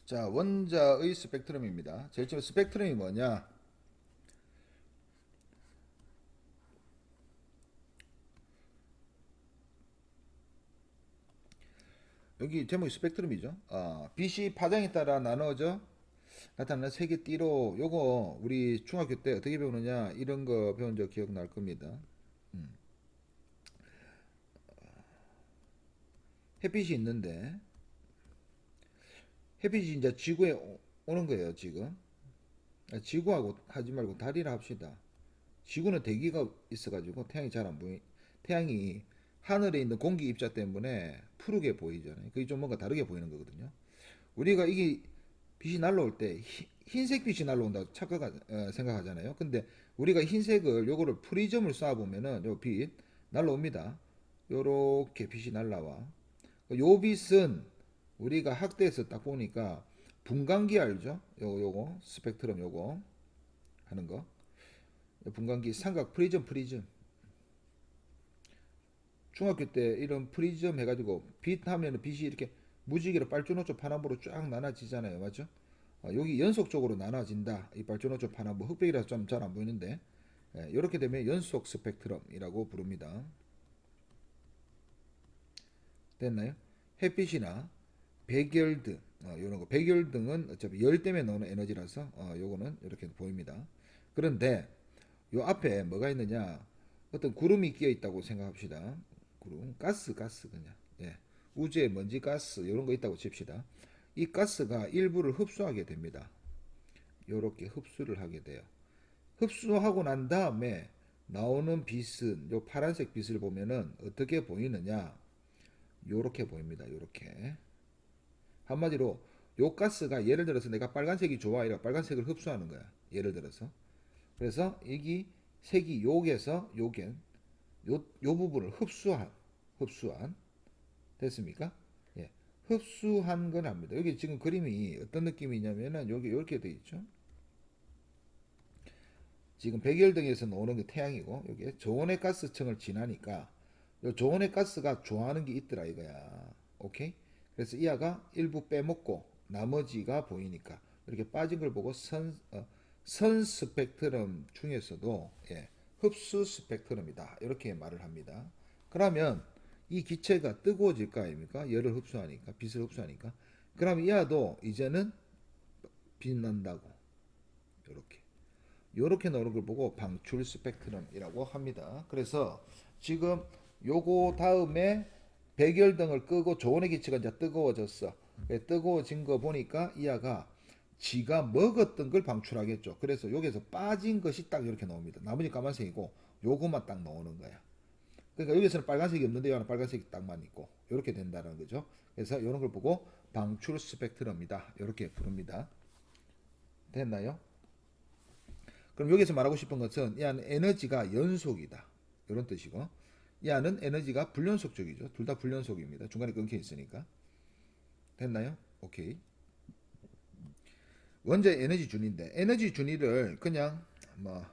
자, 원자의 스펙트럼입니다. 제일 처음에 스펙트럼이 뭐냐? 여기 제목이 스펙트럼이죠. 빛이 파장에 따라 나눠져 나타나는 색의 띠로 요거 우리 중학교 때 어떻게 배우느냐 이런 거 배운 적 기억날 겁니다. 햇빛이 있는데 햇빛이 이제 지구에 오는 거예요, 지금. 지구하고 하지 말고 달이라 합시다. 지구는 대기가 있어가지고 태양이 잘 안 보이. 태양이 하늘에 있는 공기 입자 때문에 푸르게 보이잖아요. 그게 좀 뭔가 다르게 보이는 거거든요. 우리가 이게 빛이 날라올 때 흰색 빛이 날라온다고 생각하잖아요. 근데 우리가 흰색을 요거를 프리즘을 쏴 보면은 요 빛 날라옵니다. 요렇게 빛이 날라와. 요 빛은 우리가 학대에서 딱 보니까 분광기 알죠? 요거 스펙트럼 요거 하는 거. 분광기 삼각 프리즘 중학교 때 이런 프리즘 해가지고 빛 하면은 빛이 이렇게 무지개로 빨주노초 파남보로 쫙 나눠지잖아요, 맞죠? 여기 연속적으로 나눠진다. 이 빨주노초 파남보 흑백이라서 좀 잘 안 보이는데 이렇게 되면 연속 스펙트럼이라고 부릅니다. 됐나요? 햇빛이나 백열등 이런 거 백열등은 어차피 열 때문에 나오는 에너지라서 요거는 이렇게 보입니다. 그런데 요 앞에 뭐가 있느냐? 어떤 구름이 끼어 있다고 생각합시다. 구름, 가스 그냥. 예. 우주에 먼지 가스 이런 거 있다고 칩시다. 이 가스가 일부를 흡수하게 됩니다. 이렇게 흡수를 하게 돼요. 흡수하고 난 다음에 나오는 빛은 요 파란색 빛을 보면은 어떻게 보이느냐? 요렇게 보입니다. 요렇게. 한마디로 요 가스가 예를 들어서 내가 빨간색이 좋아 이라 빨간색을 흡수하는 거야. 예를 들어서. 그래서 이게 색이 요게서 요겐 요 부분을 흡수한 됐습니까? 예. 흡수한 건 압니다. 여기 지금 그림이 어떤 느낌이냐면은 여기 이렇게 돼 있죠. 지금 백열등에서 나오는 게 태양이고 여기 저온의 가스층을 지나니까 요 저온의 가스가 좋아하는 게 있더라 이거야. 오케이? 그래서 이하가 일부 빼먹고 나머지가 보이니까 이렇게 빠진 걸 보고 선 스펙트럼 중에서도 예, 흡수 스펙트럼이다 이렇게 말을 합니다. 그러면 이 기체가 뜨거워질 거 아닙니까? 열을 흡수하니까 빛을 흡수하니까 그럼 이하도 이제는 빛난다고 이렇게 요렇게 나오는 걸 보고 방출 스펙트럼이라고 합니다. 그래서 지금 요거 다음에 백열등을 끄고 저온의 기체가 이제 뜨거워졌어. 뜨거워진 거 보니까 이하가 지가 먹었던 걸 방출하겠죠. 그래서 여기서 빠진 것이 딱 이렇게 나옵니다. 나머지 까만색이고 요것만 딱 나오는 거야. 그러니까 여기서는 빨간색이 없는데 여기는 빨간색이 딱만 있고 이렇게 된다는 거죠. 그래서 이런 걸 보고 방출 스펙트럼이다. 이렇게 부릅니다. 됐나요? 그럼 여기서 말하고 싶은 것은 이 안은 에너지가 연속이다. 이런 뜻이고 이 안은 에너지가 불연속적이죠. 둘 다 불연속입니다. 중간에 끊겨 있으니까. 됐나요? 오케이. 원자의 에너지 준위인데 에너지 준위를 그냥 뭐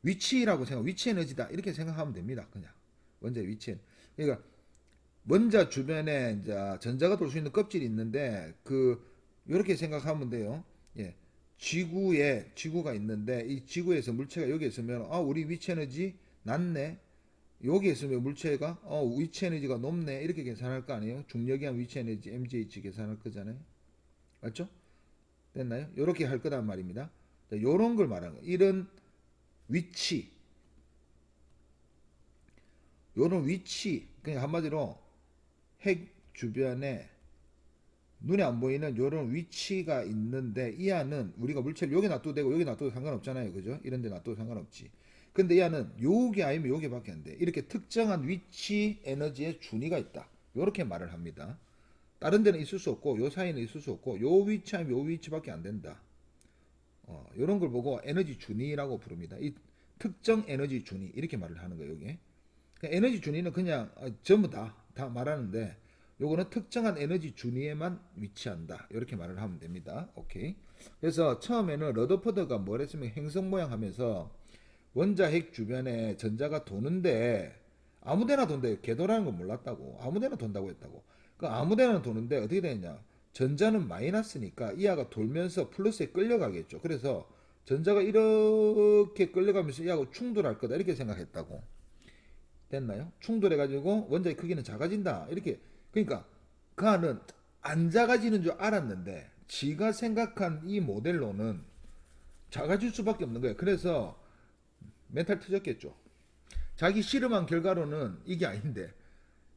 위치라고 위치 에너지다 이렇게 생각하면 됩니다. 그냥 원자의 위치. 그러니까 원자 주변에 이제 전자가 돌 수 있는 껍질이 있는데 그 이렇게 생각하면 돼요. 예. 지구가 있는데 이 지구에서 물체가 여기 있으면 우리 위치 에너지 낮네. 여기 있으면 물체가 위치 에너지가 높네. 이렇게 계산할 거 아니에요? 중력에 한 위치 에너지 mgh 계산할 거잖아요. 맞죠? 됐나요? 이렇게 할 거란 말입니다. 이런 걸 말하는 거예요. 이런 위치, 이런 위치, 그냥 한마디로 핵 주변에 눈에 안 보이는 이런 위치가 있는데 이 안은 우리가 물체를 여기 놔둬도 되고 여기 놔둬도 상관없잖아요. 그죠? 이런 데 놔둬도 상관없지. 근데 이 안은 여기 아니면 여기밖에 안 돼. 이렇게 특정한 위치 에너지의 준위가 있다. 이렇게 말을 합니다. 다른 데는 있을 수 없고 요 사이는 있을 수 없고 요 위치 아니면 요 위치밖에 안 된다. 이런 걸 보고 에너지 준위라고 부릅니다. 이 특정 에너지 준위 이렇게 말을 하는 거예요. 여기. 그러니까 에너지 준위는 그냥 전부 다 말하는데 요거는 특정한 에너지 준위에만 위치한다. 이렇게 말을 하면 됩니다. 오케이. 그래서 처음에는 러더퍼드가 뭘 했으면 행성 모양 하면서 원자 핵 주변에 전자가 도는데 아무데나 돈대. 궤도라는 걸 몰랐다고. 아무데나 돈다고 했다고. 그 아무데나 도는데 어떻게 되느냐? 전자는 마이너스니까 이하가 돌면서 플러스에 끌려가겠죠. 그래서 전자가 이렇게 끌려가면서 이하고 충돌할 거다 이렇게 생각했다고. 됐나요? 충돌해가지고 원자의 크기는 작아진다 이렇게. 그러니까 그 안은 안 작아지는 줄 알았는데 지가 생각한 이 모델로는 작아질 수밖에 없는 거예요. 그래서 멘탈 터졌겠죠. 자기 실험한 결과로는 이게 아닌데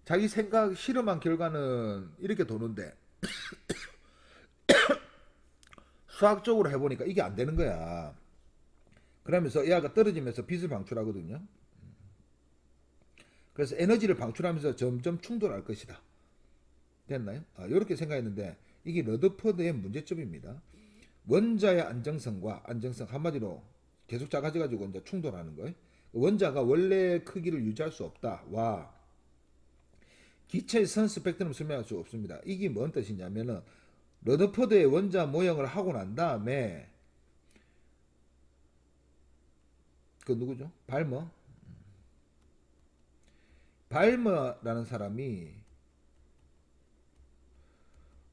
자기 생각 실험한 결과는 이렇게 도는데 수학적으로 해보니까 이게 안 되는 거야. 그러면서 얘가 떨어지면서 빛을 방출하거든요. 그래서 에너지를 방출하면서 점점 충돌할 것이다. 됐나요? 이렇게 생각했는데 이게 러더퍼드의 문제점입니다. 원자의 안정성과 안정성 한마디로 계속 작아져가지고 이제 충돌하는 거예요. 원자가 원래 크기를 유지할 수 없다. 와 기체의 선 스펙트럼 설명할 수 없습니다. 이게 뭔 뜻이냐면은 러더퍼드의 원자 모형을 하고 난 다음에 그 누구죠? 발머라는 사람이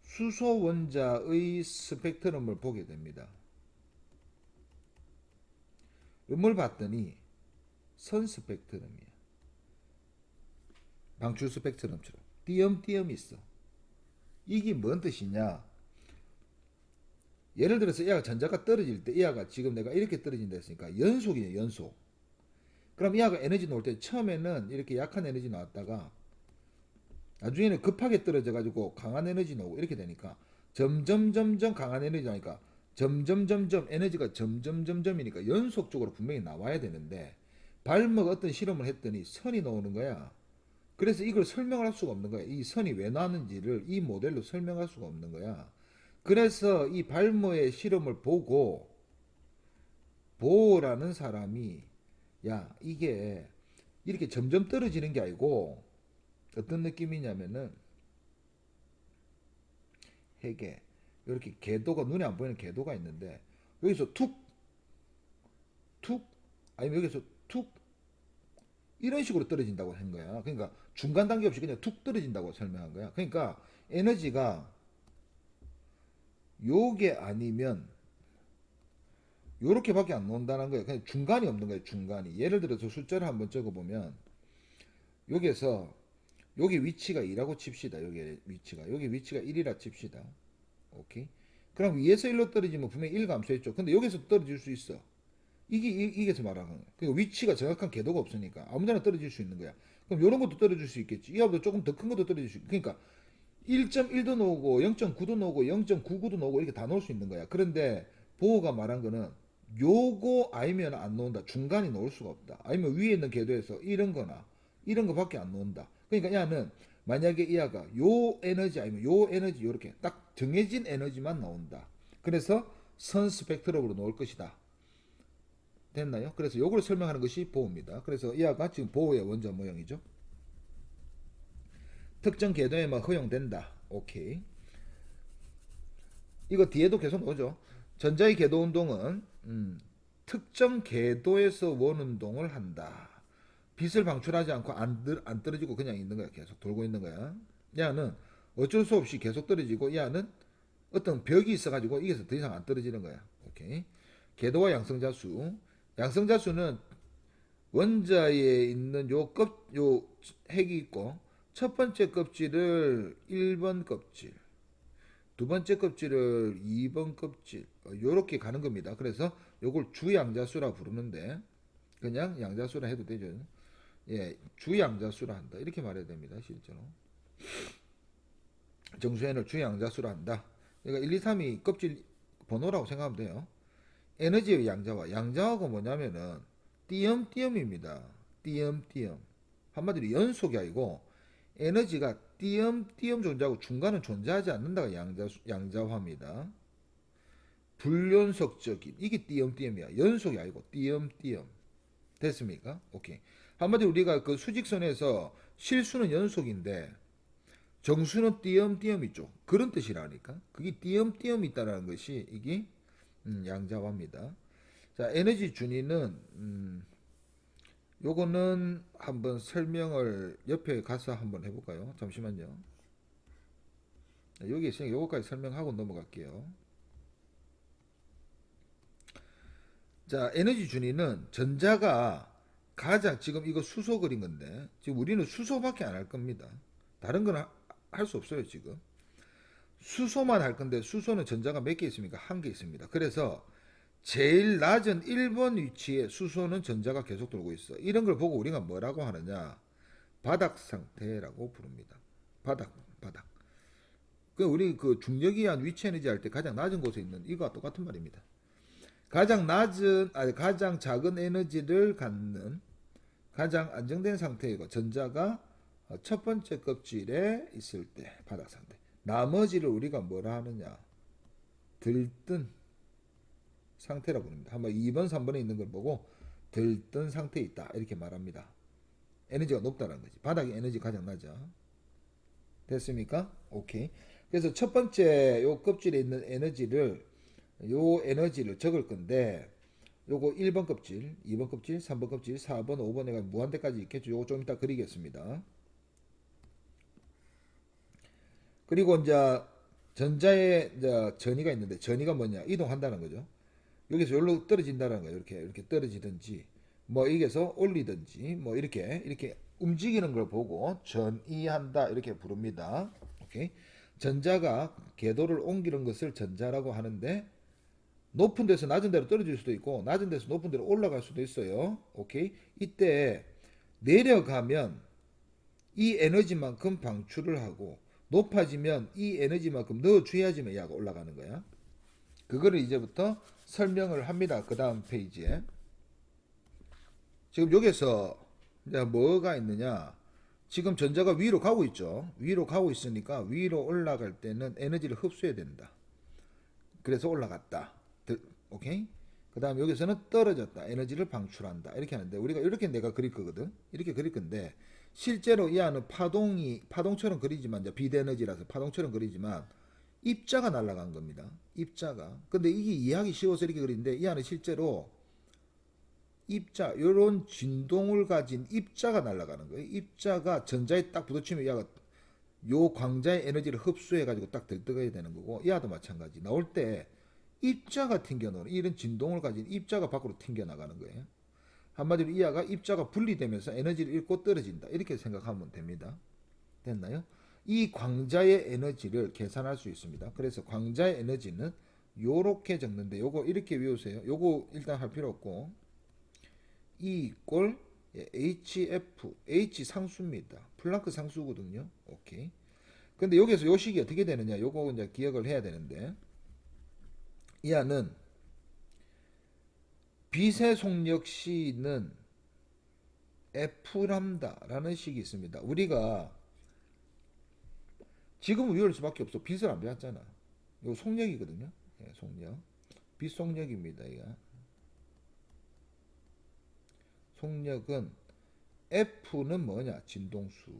수소 원자의 스펙트럼을 보게 됩니다. 뭘 봤더니 선 스펙트럼이야. 방출 스펙트럼처럼 띄엄띄엄 있어. 이게 뭔 뜻이냐? 예를 들어서 얘가 전자가 떨어질 때 얘가 지금 내가 이렇게 떨어진다 했으니까 연속이에요. 연속. 그럼 얘가 에너지 나올 때 처음에는 이렇게 약한 에너지 나왔다가 나중에는 급하게 떨어져 가지고 강한 에너지 나오고 이렇게 되니까 점점 강한 에너지 나니까 점점 에너지가 점점이니까 연속적으로 분명히 나와야 되는데 발목 어떤 실험을 했더니 선이 나오는 거야. 그래서 이걸 설명을 할 수가 없는 거야. 이 선이 왜 나왔는지를 이 모델로 설명할 수가 없는 거야. 그래서 이 발모의 실험을 보고 보라는 사람이 야 이게 이렇게 점점 떨어지는 게 아니고 어떤 느낌이냐면은 핵에 이렇게 궤도가 눈에 안 보이는 궤도가 있는데 여기서 툭 아니면 여기서 툭 이런 식으로 떨어진다고 한 거야. 그러니까 중간 단계 없이 그냥 툭 떨어진다고 설명한 거야. 그러니까 에너지가 요게 아니면 요렇게밖에 안 나온다는 거예요. 그냥 중간이 없는 거예요. 중간이. 예를 들어서 숫자를 한번 적어보면 여기에서 여기 위치가 2라고 칩시다. 여기 위치가 1이라 칩시다. 오케이. 그럼 위에서 1로 떨어지면 분명히 1 감소했죠. 근데 여기서 떨어질 수 있어. 이게서 말하는 거야. 그러니까 위치가 정확한 궤도가 없으니까 아무데나 떨어질 수 있는 거야. 그럼 이런 것도 떨어질 수 있겠지. 이하보다 조금 더 큰 것도 떨어질 수 있고. 그러니까 1.1도 나오고 0.9도 나오고 0.99도 나오고 이렇게 다 나올 수 있는 거야. 그런데 보호가 말한 거는 요거 아니면 안 나온다. 중간이 나올 수가 없다. 아니면 위에 있는 궤도에서 이런 거나 이런 거밖에 안 나온다. 그러니까 야는 만약에 이하가 요 에너지 아니면 요 에너지 요렇게 딱 정해진 에너지만 나온다. 그래서 선 스펙트럼으로 나올 것이다. 됐나요? 그래서 요걸 설명하는 것이 보호입니다. 그래서 이하가 지금 보호의 원자 모형이죠. 특정 궤도에만 허용된다. 오케이. 이거 뒤에도 계속 나오죠. 전자의 궤도 운동은 특정 궤도에서 원 운동을 한다. 빛을 방출하지 않고 안 떨어지고 그냥 있는 거야. 계속 돌고 있는 거야. 야는 어쩔 수 없이 계속 떨어지고 야는 어떤 벽이 있어가지고 이게서 더 이상 안 떨어지는 거야. 오케이. 궤도와 양성자수. 양성자수는 원자에 있는 요 핵이 있고 첫 번째 껍질을 1번 껍질, 두 번째 껍질을 2번 껍질 요렇게 가는 겁니다. 그래서 요걸 주양자수라 부르는데 그냥 양자수라 해도 되죠. 예, 주양자수라 한다. 이렇게 말해야 됩니다. 실제로. 정수엔을 주양자수라 한다. 그러니까 1, 2, 3이 껍질 번호라고 생각하면 돼요. 에너지의 양자화. 양자화가 뭐냐면은 띄엄띄엄입니다. 띄엄띄엄. 한마디로 연속이 아니고 에너지가 띄엄띄엄 존재하고 중간은 존재하지 않는다가 양자화입니다. 불연속적인 이게 띄엄띄엄이야. 연속이 아니고 띄엄띄엄. 됐습니까? 오케이. 한마디로 우리가 그 수직선에서 실수는 연속인데 정수는 띄엄띄엄 있죠. 그런 뜻이라니까. 그게 띄엄띄엄 있다라는 것이 이게 양자화입니다. 자, 에너지 준위는 요거는 한번 설명을 옆에 가서 한번 해볼까요? 잠시만요. 여기 있으니까 요거까지 설명하고 넘어갈게요. 자, 에너지 준위는 전자가 가장 지금 이거 수소 그린 건데 지금 우리는 수소밖에 안 할 겁니다. 다른 건 할 수 없어요, 지금. 수소만 할 건데 수소는 전자가 몇 개 있습니까? 한 개 있습니다. 그래서 제일 낮은 1번 위치에 수소는 전자가 계속 돌고 있어. 이런 걸 보고 우리가 뭐라고 하느냐? 바닥 상태라고 부릅니다. 바닥. 그 우리 그 중력이한 위치 에너지 할 때 가장 낮은 곳에 있는 이거와 똑같은 말입니다. 가장 작은 에너지를 갖는 가장 안정된 상태이고 전자가 첫 번째 껍질에 있을 때 바닥 상태. 나머지를 우리가 뭐라 하느냐? 들뜬 상태라고 부릅니다. 한번 2번, 3번에 있는 걸 보고 들뜬 상태에 있다 이렇게 말합니다. 에너지가 높다는 거지. 바닥의 에너지 가장 낮아. 됐습니까? 오케이. 그래서 첫 번째 요 껍질에 있는 요 에너지를 적을 건데 요거 1번 껍질, 2번 껍질, 3번 껍질, 4번, 5번 해가 무한대까지 있겠죠. 요거 좀 이따 그리겠습니다. 그리고 이제 전자에 이제 전이가 있는데 전이가 뭐냐? 이동한다는 거죠. 여기서 여기로 떨어진다는 거예요. 이렇게 떨어지든지 뭐 여기서 올리든지 뭐 이렇게 움직이는 걸 보고 전이한다 이렇게 부릅니다. 오케이. 전자가 궤도를 옮기는 것을 전자라고 하는데 높은 데서 낮은 데로 떨어질 수도 있고 낮은 데서 높은 데로 올라갈 수도 있어요. 오케이. 이때 내려가면 이 에너지만큼 방출을 하고 높아지면 이 에너지만큼 넣어줘야지만 얘가 올라가는 거야. 그거를 이제부터 설명을 합니다. 그 다음 페이지에. 지금 여기서 이제 뭐가 있느냐. 지금 전자가 위로 가고 있죠. 위로 가고 있으니까 위로 올라갈 때는 에너지를 흡수해야 된다. 그래서 올라갔다. 오케이? 그 다음 여기서는 떨어졌다. 에너지를 방출한다. 이렇게 하는데 우리가 이렇게 내가 그릴 거거든. 이렇게 그릴 건데 실제로 이 안은 파동처럼 그리지만 이제 비대에너지라서 파동처럼 그리지만 입자가 날아간 겁니다. 입자가. 근데 이게 이해하기 쉬워서 이렇게 그리는데 이 안에 실제로 입자, 요런 진동을 가진 입자가 날아가는 거예요. 입자가 전자에 딱 부딪히면 얘가 요 광자의 에너지를 흡수해 가지고 딱 들뜨게 되는 거고 얘도 마찬가지. 나올 때 입자가 튕겨나오는 이런 진동을 가진 입자가 밖으로 튕겨나가는 거예요. 한마디로 이하가 입자가 분리되면서 에너지를 잃고 떨어진다. 이렇게 생각하면 됩니다. 됐나요? 이 광자의 에너지를 계산할 수 있습니다. 그래서 광자의 에너지는 요렇게 적는데 요거 이렇게 외우세요. 요거 일단 할 필요 없고 E 이꼴 HF H 상수입니다. 플랑크 상수거든요. 오케이. 근데 여기서 요 식이 어떻게 되느냐? 요거 이제 기억을 해야 되는데 이 안은 빛의 속력 C는 F람다라는 식이 있습니다. 우리가 지금은 외울 수밖에 없어. 빛을 안 배웠잖아. 요 속력이거든요. 예, 속력. 빛 속력입니다. 이거. 속력은 F는 뭐냐? 진동수.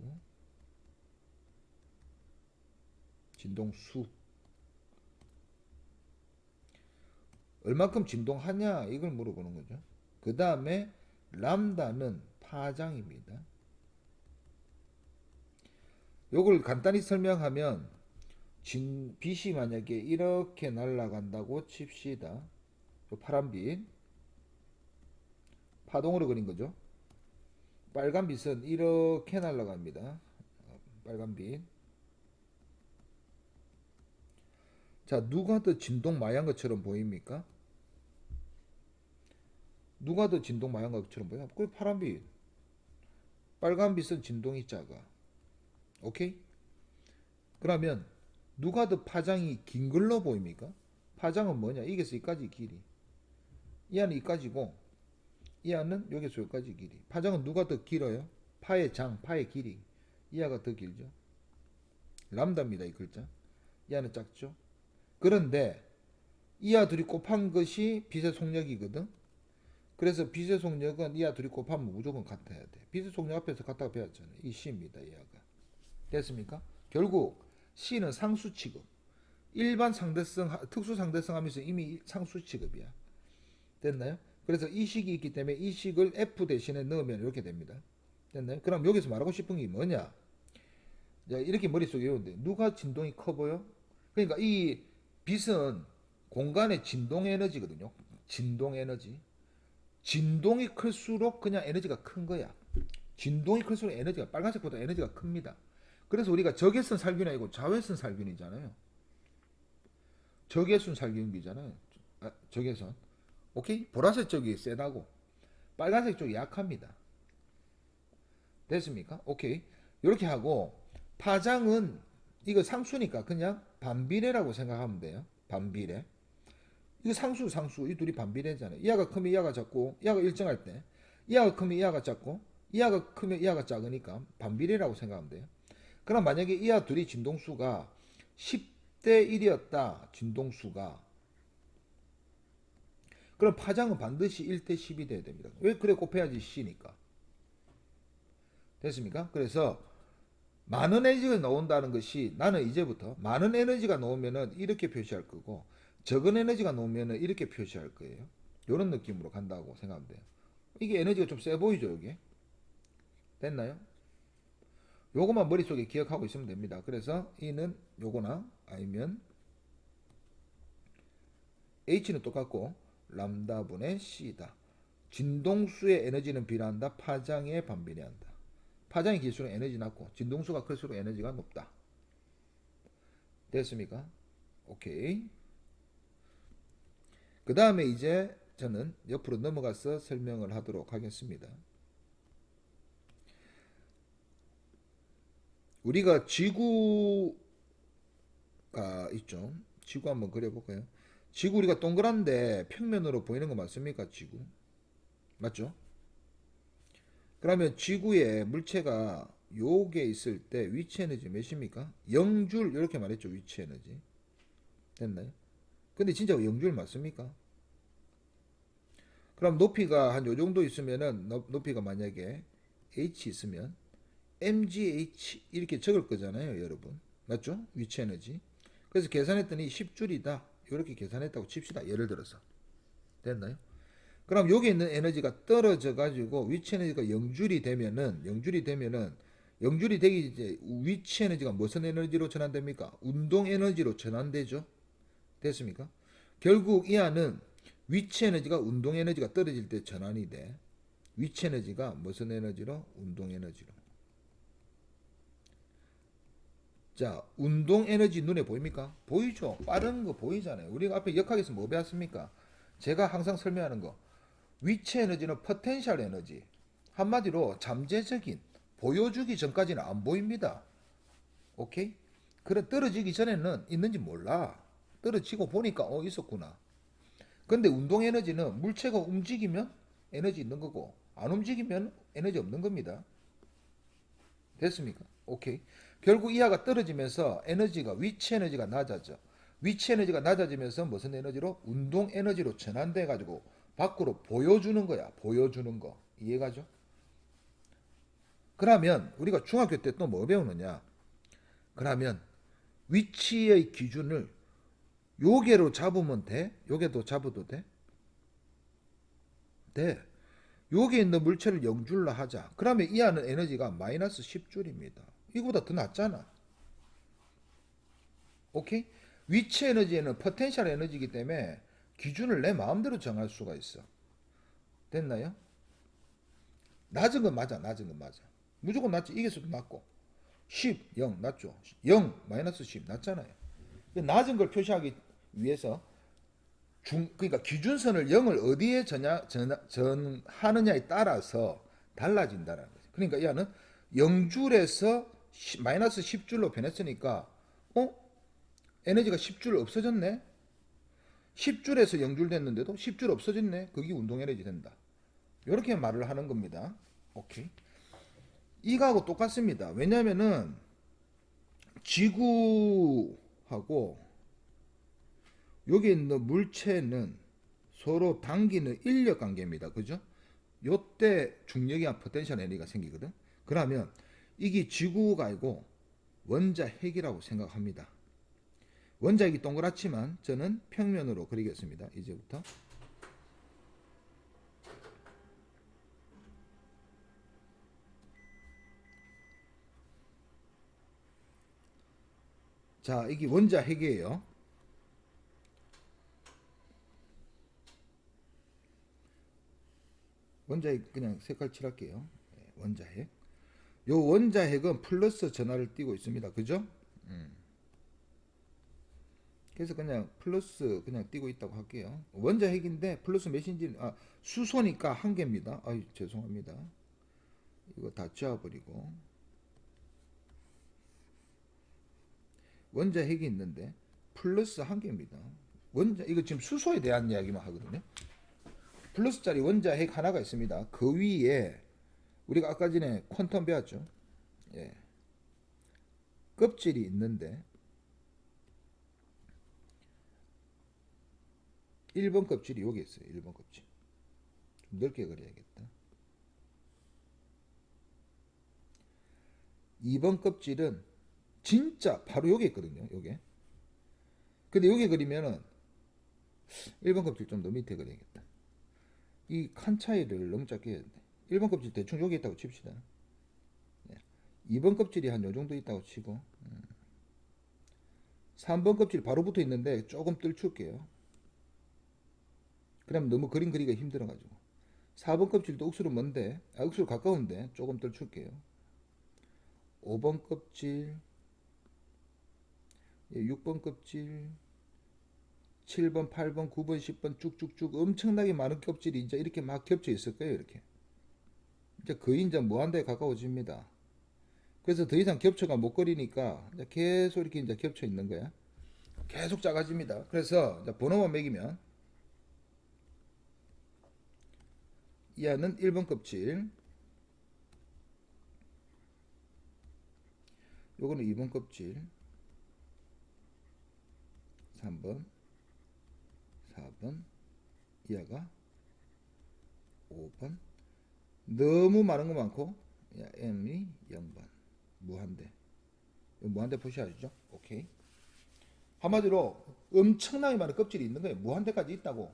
얼만큼 진동하냐? 이걸 물어보는 거죠. 그 다음에 람다는 파장입니다. 요걸 간단히 설명하면 빛이 만약에 이렇게 날아간다고 칩시다. 파란 빛 파동으로 그린 거죠. 빨간 빛은 이렇게 날아갑니다. 빨간 빛. 자, 누가 더 진동 마한 것처럼 보입니까? 누가 더 진동 마한 것처럼 보여? 그 파란 빛. 빨간 빛은 진동이 작아. 오케이? 그러면 누가 더 파장이 긴 걸로 보입니까? 파장은 뭐냐? 이게서 여기까지 길이. 이 안은 여기까지고 이 안은 여기서 여기까지 길이. 파장은 누가 더 길어요? 파의 길이. 이 아가 더 길죠. 람다입니다. 이 글자. 이 안은 작죠. 그런데 이하 둘이 곱한 것이 빛의 속력이거든. 그래서 빛의 속력은 이하 둘이 곱하면 무조건 같아야 돼. 빛의 속력 앞에서 같다고 배웠잖아요. 이 C입니다. 이하가. 됐습니까? 결국 C는 상수 취급. 일반 상대성, 특수 상대성 하면서 이미 상수 취급이야. 됐나요? 그래서 이 식이 있기 때문에 이 식을 F 대신에 넣으면 이렇게 됩니다. 됐나요? 그럼 여기서 말하고 싶은 게 뭐냐? 자, 이렇게 머릿속에 외우는데 누가 진동이 커 보여? 그러니까 이 빛은 공간의 진동 에너지거든요. 진동 에너지. 진동이 클수록 그냥 에너지가 큰 거야. 진동이 클수록 에너지가 빨간색보다 에너지가 큽니다. 그래서 우리가 적외선 살균이 아니고 자외선 살균이잖아요. 적외선 살균기잖아요. 적외선. 오케이? 보라색 쪽이 세다고 빨간색 쪽이 약합니다. 됐습니까? 오케이. 이렇게 하고 파장은 이거 상수니까 그냥 반비례라고 생각하면 돼요. 반비례. 이거 상수 이 둘이 반비례잖아요. 이하가 크면 이하가 작고 이하가 일정할 때 이하가 크면 이하가 작고 이하가 크면 이하가 작으니까 반비례라고 생각하면 돼요. 그럼 만약에 이하 둘이 진동수가 10대 1이었다. 진동수가. 그럼 파장은 반드시 1대 10이 돼야 됩니다. 왜? 그래 곱해야지 C니까. 됐습니까? 그래서 많은 에너지가 나온다는 것이 나는 이제부터 많은 에너지가 나오면은 이렇게 표시할 거고 적은 에너지가 나오면은 이렇게 표시할 거예요. 이런 느낌으로 간다고 생각하면 돼요. 이게 에너지가 좀 세 보이죠, 이게? 됐나요? 요것만 머릿속에 기억하고 있으면 됩니다. 그래서 E는 요거나 아니면 H는 똑같고 람다분의 C다. 진동수의 에너지는 비례한다. 파장에 반비례한다. 파장이 길수록 에너지 낮고 진동수가 클수록 에너지가 높다. 됐습니까? 오케이. 그 다음에 이제 저는 옆으로 넘어가서 설명을 하도록 하겠습니다. 우리가 지구가 있죠. 지구 한번 그려볼까요? 지구 우리가 동그란데 평면으로 보이는 거 맞습니까? 지구. 맞죠? 그러면 지구에 물체가 요게 있을 때 위치 에너지 몇입니까? 0줄 이렇게 말했죠. 위치 에너지. 됐나요? 근데 진짜 0줄 맞습니까? 그럼 높이가 한 요 정도 있으면은 높이가 만약에 h 있으면 mgh 이렇게 적을 거잖아요, 여러분. 맞죠? 위치 에너지. 그래서 계산했더니 10줄이다. 이렇게 계산했다고 칩시다. 예를 들어서. 됐나요? 그럼 여기 있는 에너지가 떨어져 가지고 위치 에너지가 0줄이 되기 이제 위치 에너지가 무슨 에너지로 전환됩니까? 운동 에너지로 전환되죠. 됐습니까? 결국 이 안은 위치 에너지가 운동 에너지가 떨어질 때 전환이 돼. 위치 에너지가 무슨 에너지로? 운동 에너지로. 자, 운동 에너지 눈에 보입니까? 보이죠? 빠른 거 보이잖아요. 우리가 앞에 역학에서 뭐 배웠습니까? 제가 항상 설명하는 거. 위치 에너지는 포텐셜 에너지. 한마디로 잠재적인 보여주기 전까지는 안 보입니다. 오케이? 그래 떨어지기 전에는 있는지 몰라. 떨어지고 보니까 있었구나. 근데 운동 에너지는 물체가 움직이면 에너지 있는 거고 안 움직이면 에너지 없는 겁니다. 됐습니까? 오케이. 결국 이하가 떨어지면서 에너지가 위치 에너지가 낮아져. 위치 에너지가 낮아지면서 무슨 에너지로? 운동 에너지로 전환돼 가지고 밖으로 보여주는 거야. 보여주는 거. 이해가죠? 그러면 우리가 중학교 때 또 뭐 배우느냐? 그러면 위치의 기준을 요게로 잡으면 돼? 요게도 잡아도 돼? 돼. 여기 있는 물체를 0줄로 하자. 그러면 이 안은 에너지가 마이너스 10줄입니다. 이거보다 더 낫잖아. 오케이? 위치 에너지에는 포텐셜 에너지이기 때문에 기준을 내 마음대로 정할 수가 있어. 됐나요? 낮은 건 맞아. 낮은 건 맞아. 무조건 낮지. 이게서도 낮고. 10, 0 낮죠. 0, 마이너스 10 낮잖아요. 낮은 걸 표시하기 위해서 그러니까 기준선을 0을 어디에 전하느냐에 따라서 달라진다는 거죠. 그러니까 이 안은 0줄에서 마이너스 10줄로 변했으니까 에너지가 10줄 없어졌네. 10줄에서 0줄 됐는데도 10줄 없어졌네. 그게 운동 에너지 된다. 이렇게 말을 하는 겁니다. 오케이. 이거하고 똑같습니다. 왜냐면은 지구하고 여기 있는 물체는 서로 당기는 인력 관계입니다. 그죠? 요때 중력이나 포텐셜 에너지가 생기거든. 그러면 이게 지구가 아니고 원자핵이라고 생각합니다. 원자핵이 동그랗지만 저는 평면으로 그리겠습니다. 이제부터. 자, 이게 원자 핵이에요. 원자 핵 그냥 색깔 칠할게요. 원자 핵. 요 원자 핵은 플러스 전하를 띠고 있습니다. 그죠? 그래서 그냥 플러스 그냥 띄고 있다고 할게요. 원자 핵인데 플러스 몇인지 수소니까 한 개입니다. 아유 죄송합니다. 이거 다 지워버리고 원자 핵이 있는데 플러스 한 개입니다. 원자 이거 지금 수소에 대한 이야기만 하거든요. 플러스짜리 원자 핵 하나가 있습니다. 그 위에 우리가 아까 전에 퀀텀 배웠죠. 예. 껍질이 있는데 1번 껍질이 여기 있어요. 1번 껍질. 좀 넓게 그려야겠다. 2번 껍질은 진짜 바로 여기 있거든요. 요게. 근데 여기 그리면은 1번 껍질 좀 더 밑에 그려야겠다. 이 칸 차이를 너무 작게 해야 돼. 1번 껍질 대충 여기 있다고 칩시다. 2번 껍질이 한 요 정도 있다고 치고 3번 껍질 바로 붙어 있는데 조금 뜰출게요. 그럼 너무 그림 그리기가 힘들어가지고 4번 껍질도 억수로 먼데 억수로 가까운데 조금 뜰출게요. 5번 껍질 6번 껍질 7번 8번 9번 10번 쭉쭉쭉 엄청나게 많은 껍질이 이제 이렇게 막 겹쳐 있을 거예요. 이렇게 이제 거의 이제 무한대에 가까워집니다. 그래서 더 이상 겹쳐가 못 그리니까 이제 계속 이렇게 이제 겹쳐 있는 거야. 계속 작아집니다. 그래서 이제 번호만 매기면 이 안은 1번 껍질, 요거는 2번 껍질, 3번, 4번, 이하가 5번. 너무 많은 거 많고 M이 0번. 무한대. 무한대 표시하시죠? 오케이. 한마디로 엄청나게 많은 껍질이 있는 거예요. 무한대까지 있다고.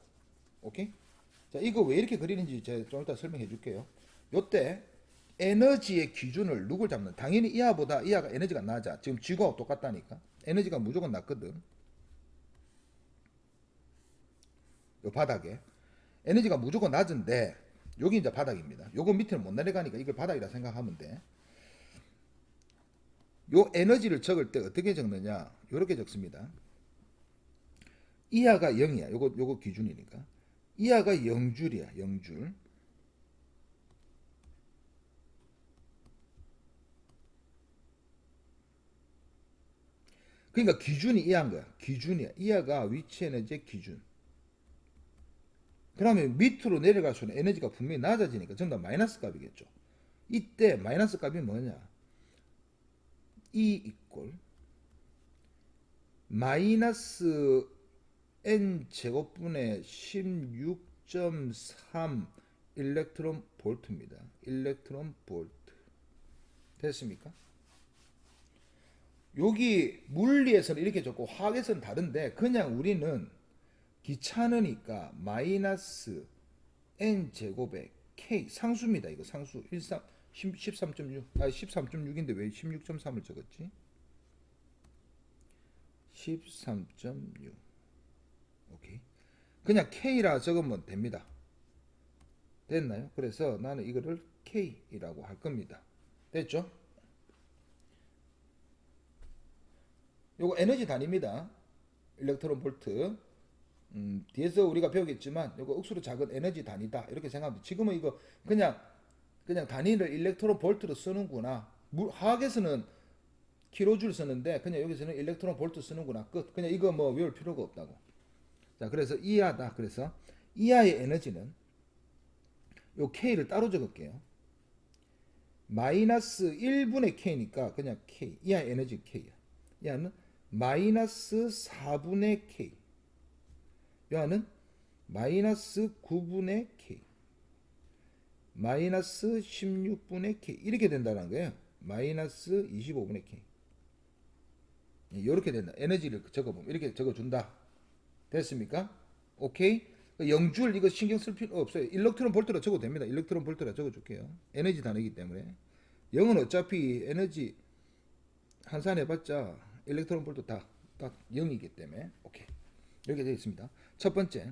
오케이? 자, 이거 왜 이렇게 그리는지 제가 좀 이따 설명해 줄게요. 요때 에너지의 기준을 누굴 잡는? 당연히 이하보다 이하가 에너지가 낮아. 지금 지구하고 똑같다니까. 에너지가 무조건 낮거든. 요 바닥에. 에너지가 무조건 낮은데 여기 이제 바닥입니다. 요거 밑에는 못 내려가니까 이걸 바닥이라 생각하면 돼. 요 에너지를 적을 때 어떻게 적느냐? 요렇게 적습니다. 이하가 0이야. 요거 기준이니까. 이하가 0줄이야. 0줄. 그러니까 기준이 이하인 거야. 기준이야. 이하가 위치 에너지의 기준. 그러면 밑으로 내려갈수록 에너지가 분명히 낮아지니까 전부 다 마이너스 값이겠죠. 이때 마이너스 값이 뭐냐? E 이꼴 마이너스 n 제곱분의 16.3 일렉트론 볼트입니다. 일렉트론 볼트. 됐습니까? 여기 물리에서는 이렇게 적고 화학에서는 다른데 그냥 우리는 귀찮으니까 마이너스 n 제곱에 k 상수입니다. 이거 상수 13.6 13.6인데 왜 16.3을 적었지? 13.6 오케이. 그냥 K라 적으면 됩니다. 됐나요? 그래서 나는 이거를 K이라고 할 겁니다. 됐죠? 요거 에너지 단위입니다. 일렉트론 볼트. 뒤에서 우리가 배우겠지만 요거 억수로 작은 에너지 단위다. 이렇게 생각합니다. 지금은 이거 그냥 단위를 일렉트론 볼트로 쓰는구나. 화학에서는 킬로줄 쓰는데 그냥 여기서는 일렉트론 볼트 쓰는구나. 끝. 그냥 이거 뭐 외울 필요가 없다고. 자, 그래서 이하다. 그래서 이하의 에너지는 요 K를 따로 적을게요. 마이너스 1분의 K니까 그냥 K. 이하의 에너지 K야. 이하는 마이너스 4분의 K. 이하는 마이너스 9분의 K. 마이너스 16분의 K. 이렇게 된다는 거예요. 마이너스 25분의 K. 이렇게 된다. 에너지를 적어보면 이렇게 적어준다. 됐습니까? 오케이? 0줄 이거 신경 쓸 필요 없어요. 일렉트론 볼트로 적어도 됩니다. 일렉트론 볼트로 적어줄게요. 에너지 단위이기 때문에 0은 어차피 에너지 한산 해봤자 일렉트론 볼트 딱 0이기 때문에 오케이. 이렇게 되어 있습니다. 첫 번째,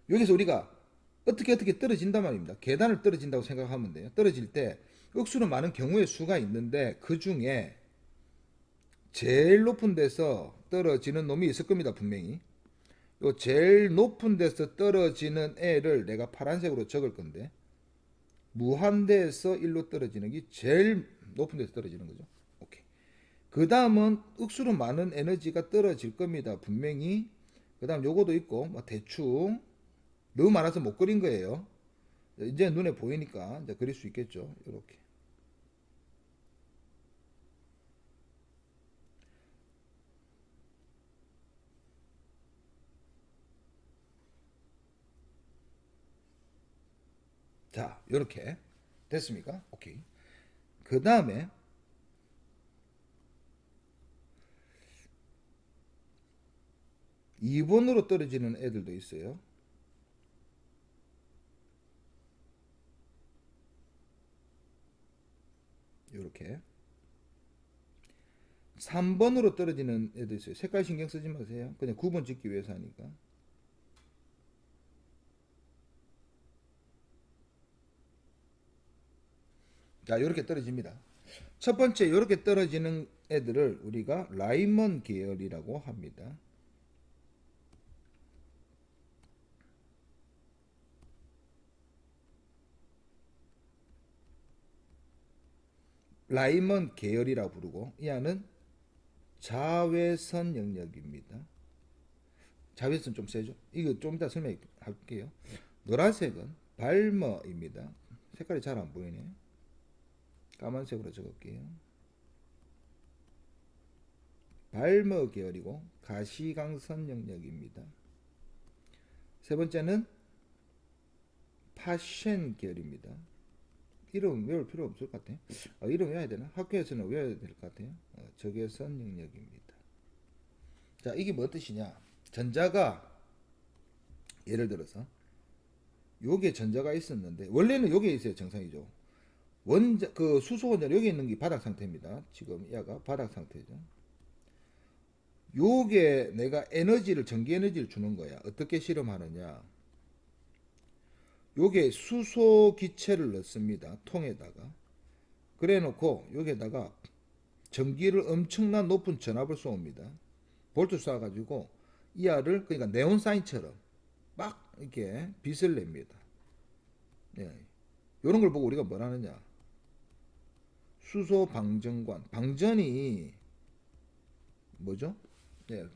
여기서 우리가 어떻게 떨어진단 말입니다. 계단을 떨어진다고 생각하면 돼요. 떨어질 때 억수로 많은 경우의 수가 있는데 그 중에 제일 높은 데서 떨어지는 놈이 있을 겁니다. 분명히. 요 제일 높은 데서 떨어지는 애를 내가 파란색으로 적을 건데 무한대에서 1로 떨어지는 게 제일 높은 데서 떨어지는 거죠. 오케이. 그 다음은 억수로 많은 에너지가 떨어질 겁니다. 분명히. 그 다음 요거도 있고 뭐 대충 너무 많아서 못 그린 거예요. 이제 눈에 보이니까 이제 그릴 수 있겠죠. 이렇게. 자, 이렇게 됐습니까? 오케이. 그 다음에 2번으로 떨어지는 애들도 있어요. 이렇게 3번으로 떨어지는 애도 있어요. 색깔 신경 쓰지 마세요. 그냥 구분 짓기 위해서 하니까. 자, 이렇게 떨어집니다. 첫 번째 이렇게 떨어지는 애들을 우리가 라이먼 계열이라고 합니다. 라이먼 계열이라고 부르고 이 안은 자외선 영역입니다. 자외선 좀 세죠? 이거 좀 이따 설명할게요. 노란색은 발머입니다. 색깔이 잘 안 보이네요. 까만색으로 적을게요. 발머 계열이고 가시광선 영역입니다. 세 번째는 파셴 계열입니다. 이름 외울 필요 없을 것 같아요. 이름 외워야 되나? 학교에서는 외워야 될 것 같아요. 적외선 영역입니다. 자, 이게 뭐 뜻이냐? 전자가 예를 들어서 요게 전자가 있었는데 원래는 요게 있어야 정상이죠. 원자 그 수소 원자 여기 있는 게 바닥 상태입니다. 지금 얘가 바닥 상태죠. 요게 내가 에너지를 전기 에너지를 주는 거야. 어떻게 실험하느냐? 요게 수소 기체를 넣습니다. 통에다가. 그래 놓고 여기에다가 전기를 엄청난 높은 전압을 쏘옵니다. 볼트 쏴 가지고 이 알을 그러니까 네온 사인처럼 막 이렇게 빛을 냅니다. 예. 이런 걸 보고 우리가 뭘 하느냐? 수소 방전관. 방전이 뭐죠? 예.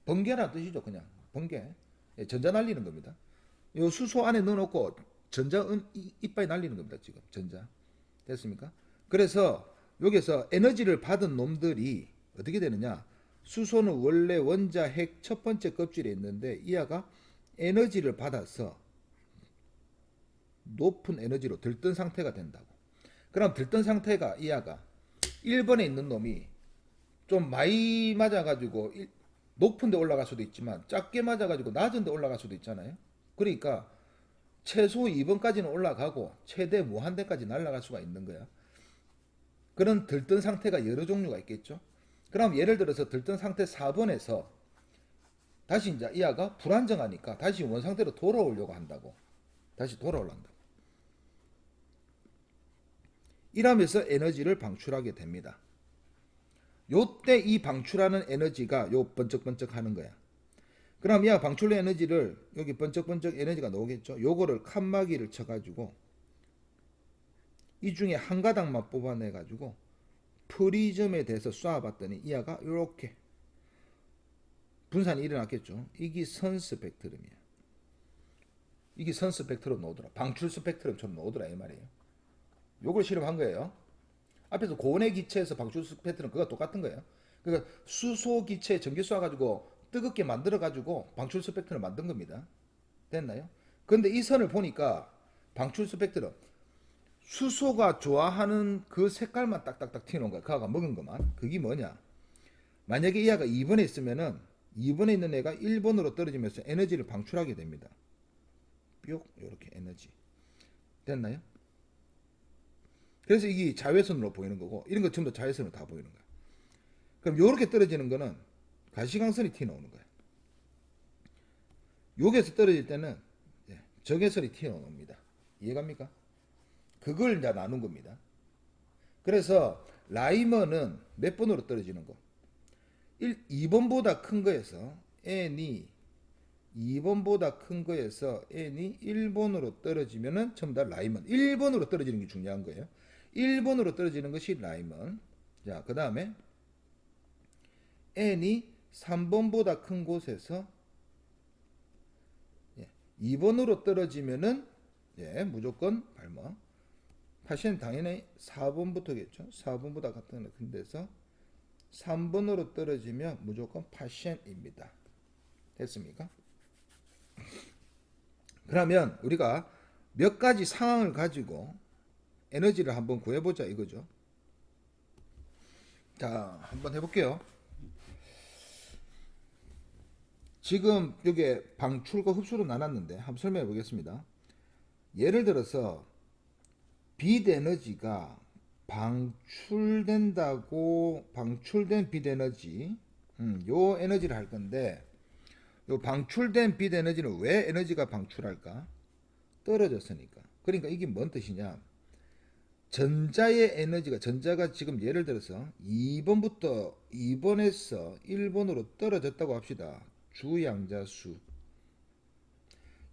번개라는 뜻이죠. 그냥 번개. 예, 전자 날리는 겁니다. 이 수소 안에 넣어놓고 전자 이빨이 날리는 겁니다. 지금 전자. 됐습니까? 그래서 여기서 에너지를 받은 놈들이 어떻게 되느냐? 수소는 원래 원자 핵 첫 번째 껍질에 있는데 이하가 에너지를 받아서 높은 에너지로 들뜬 상태가 된다고. 그럼 들뜬 상태가 이하가 1번에 있는 놈이 좀 많이 맞아가지고 높은 데 올라갈 수도 있지만 작게 맞아가지고 낮은 데 올라갈 수도 있잖아요. 그러니까 최소 2번까지는 올라가고 최대 무한대까지 날아갈 수가 있는 거야. 그런 들뜬 상태가 여러 종류가 있겠죠. 그럼 예를 들어서 들뜬 상태 4번에서 다시 이제 이 아가 불안정하니까 다시 원상태로 돌아오려고 한다고. 다시 돌아오려고. 이러면서 에너지를 방출하게 됩니다. 요때 이 방출하는 에너지가 요 번쩍번쩍 하는 거야. 그럼 이 방출된 에너지를 여기 번쩍번쩍 에너지가 나오겠죠. 요거를 칸막이를 쳐가지고 이 중에 한 가닥만 뽑아내가지고 프리즘에 대해서 쏴봤더니 이 아가 이렇게 분산이 일어났겠죠. 이게 선 스펙트럼이야. 이게 선 스펙트럼 나오더라. 방출 스펙트럼처럼 나오더라 이 말이에요. 요걸 실험한 거예요. 앞에서 고온의 기체에서 방출 스펙트럼 그거 똑같은 거예요. 그러니까 수소 기체에 전기 쏴가지고 뜨겁게 만들어가지고 방출 스펙트럼 만든 겁니다. 됐나요? 근데 이 선을 보니까 방출 스펙트럼 수소가 좋아하는 그 색깔만 딱딱딱 튀어나온 거야. 그아가 먹은 것만. 그게 뭐냐? 만약에 이 아가 2번에 있으면은 2번에 있는 애가 1번으로 떨어지면서 에너지를 방출하게 됩니다. 뿅 이렇게 에너지. 됐나요? 그래서 이게 자외선으로 보이는 거고 이런 것 전부 다 자외선으로 다 보이는 거야. 그럼 요렇게 떨어지는 거는 가시광선이 튀어나오는 거예요. 여기서 떨어질 때는 적외선이 튀어나옵니다. 이해갑니까? 그걸 이제 나눈 겁니다. 그래서 라이먼은 몇 번으로 떨어지는 거? 2번보다 큰 거에서 n이 2번보다 큰 거에서 n이 1번으로 떨어지면은 전부 다 라이먼. 1번으로 떨어지는 게 중요한 거예요. 1번으로 떨어지는 것이 라이먼. 자, 그 다음에 n이 3번보다 큰 곳에서 2번으로 떨어지면은 무조건 발목. 파시는 당연히 4번부터겠죠. 4번보다 같은 큰 데서 3번으로 떨어지면 무조건 파시입니다. 됐습니까? 그러면 우리가 몇 가지 상황을 가지고 에너지를 한번 구해보자 이거죠. 자, 한번 해볼게요. 지금 여기 방출과 흡수로 나눴는데 한번 설명해 보겠습니다. 예를 들어서 빛 에너지가 방출된 빛 에너지, 요 에너지를 할 건데, 요 방출된 빛 에너지는 왜 에너지가 방출할까? 떨어졌으니까. 그러니까 이게 뭔 뜻이냐? 전자의 에너지가, 전자가 지금 예를 들어서 2번에서 1번으로 떨어졌다고 합시다. 주양자수.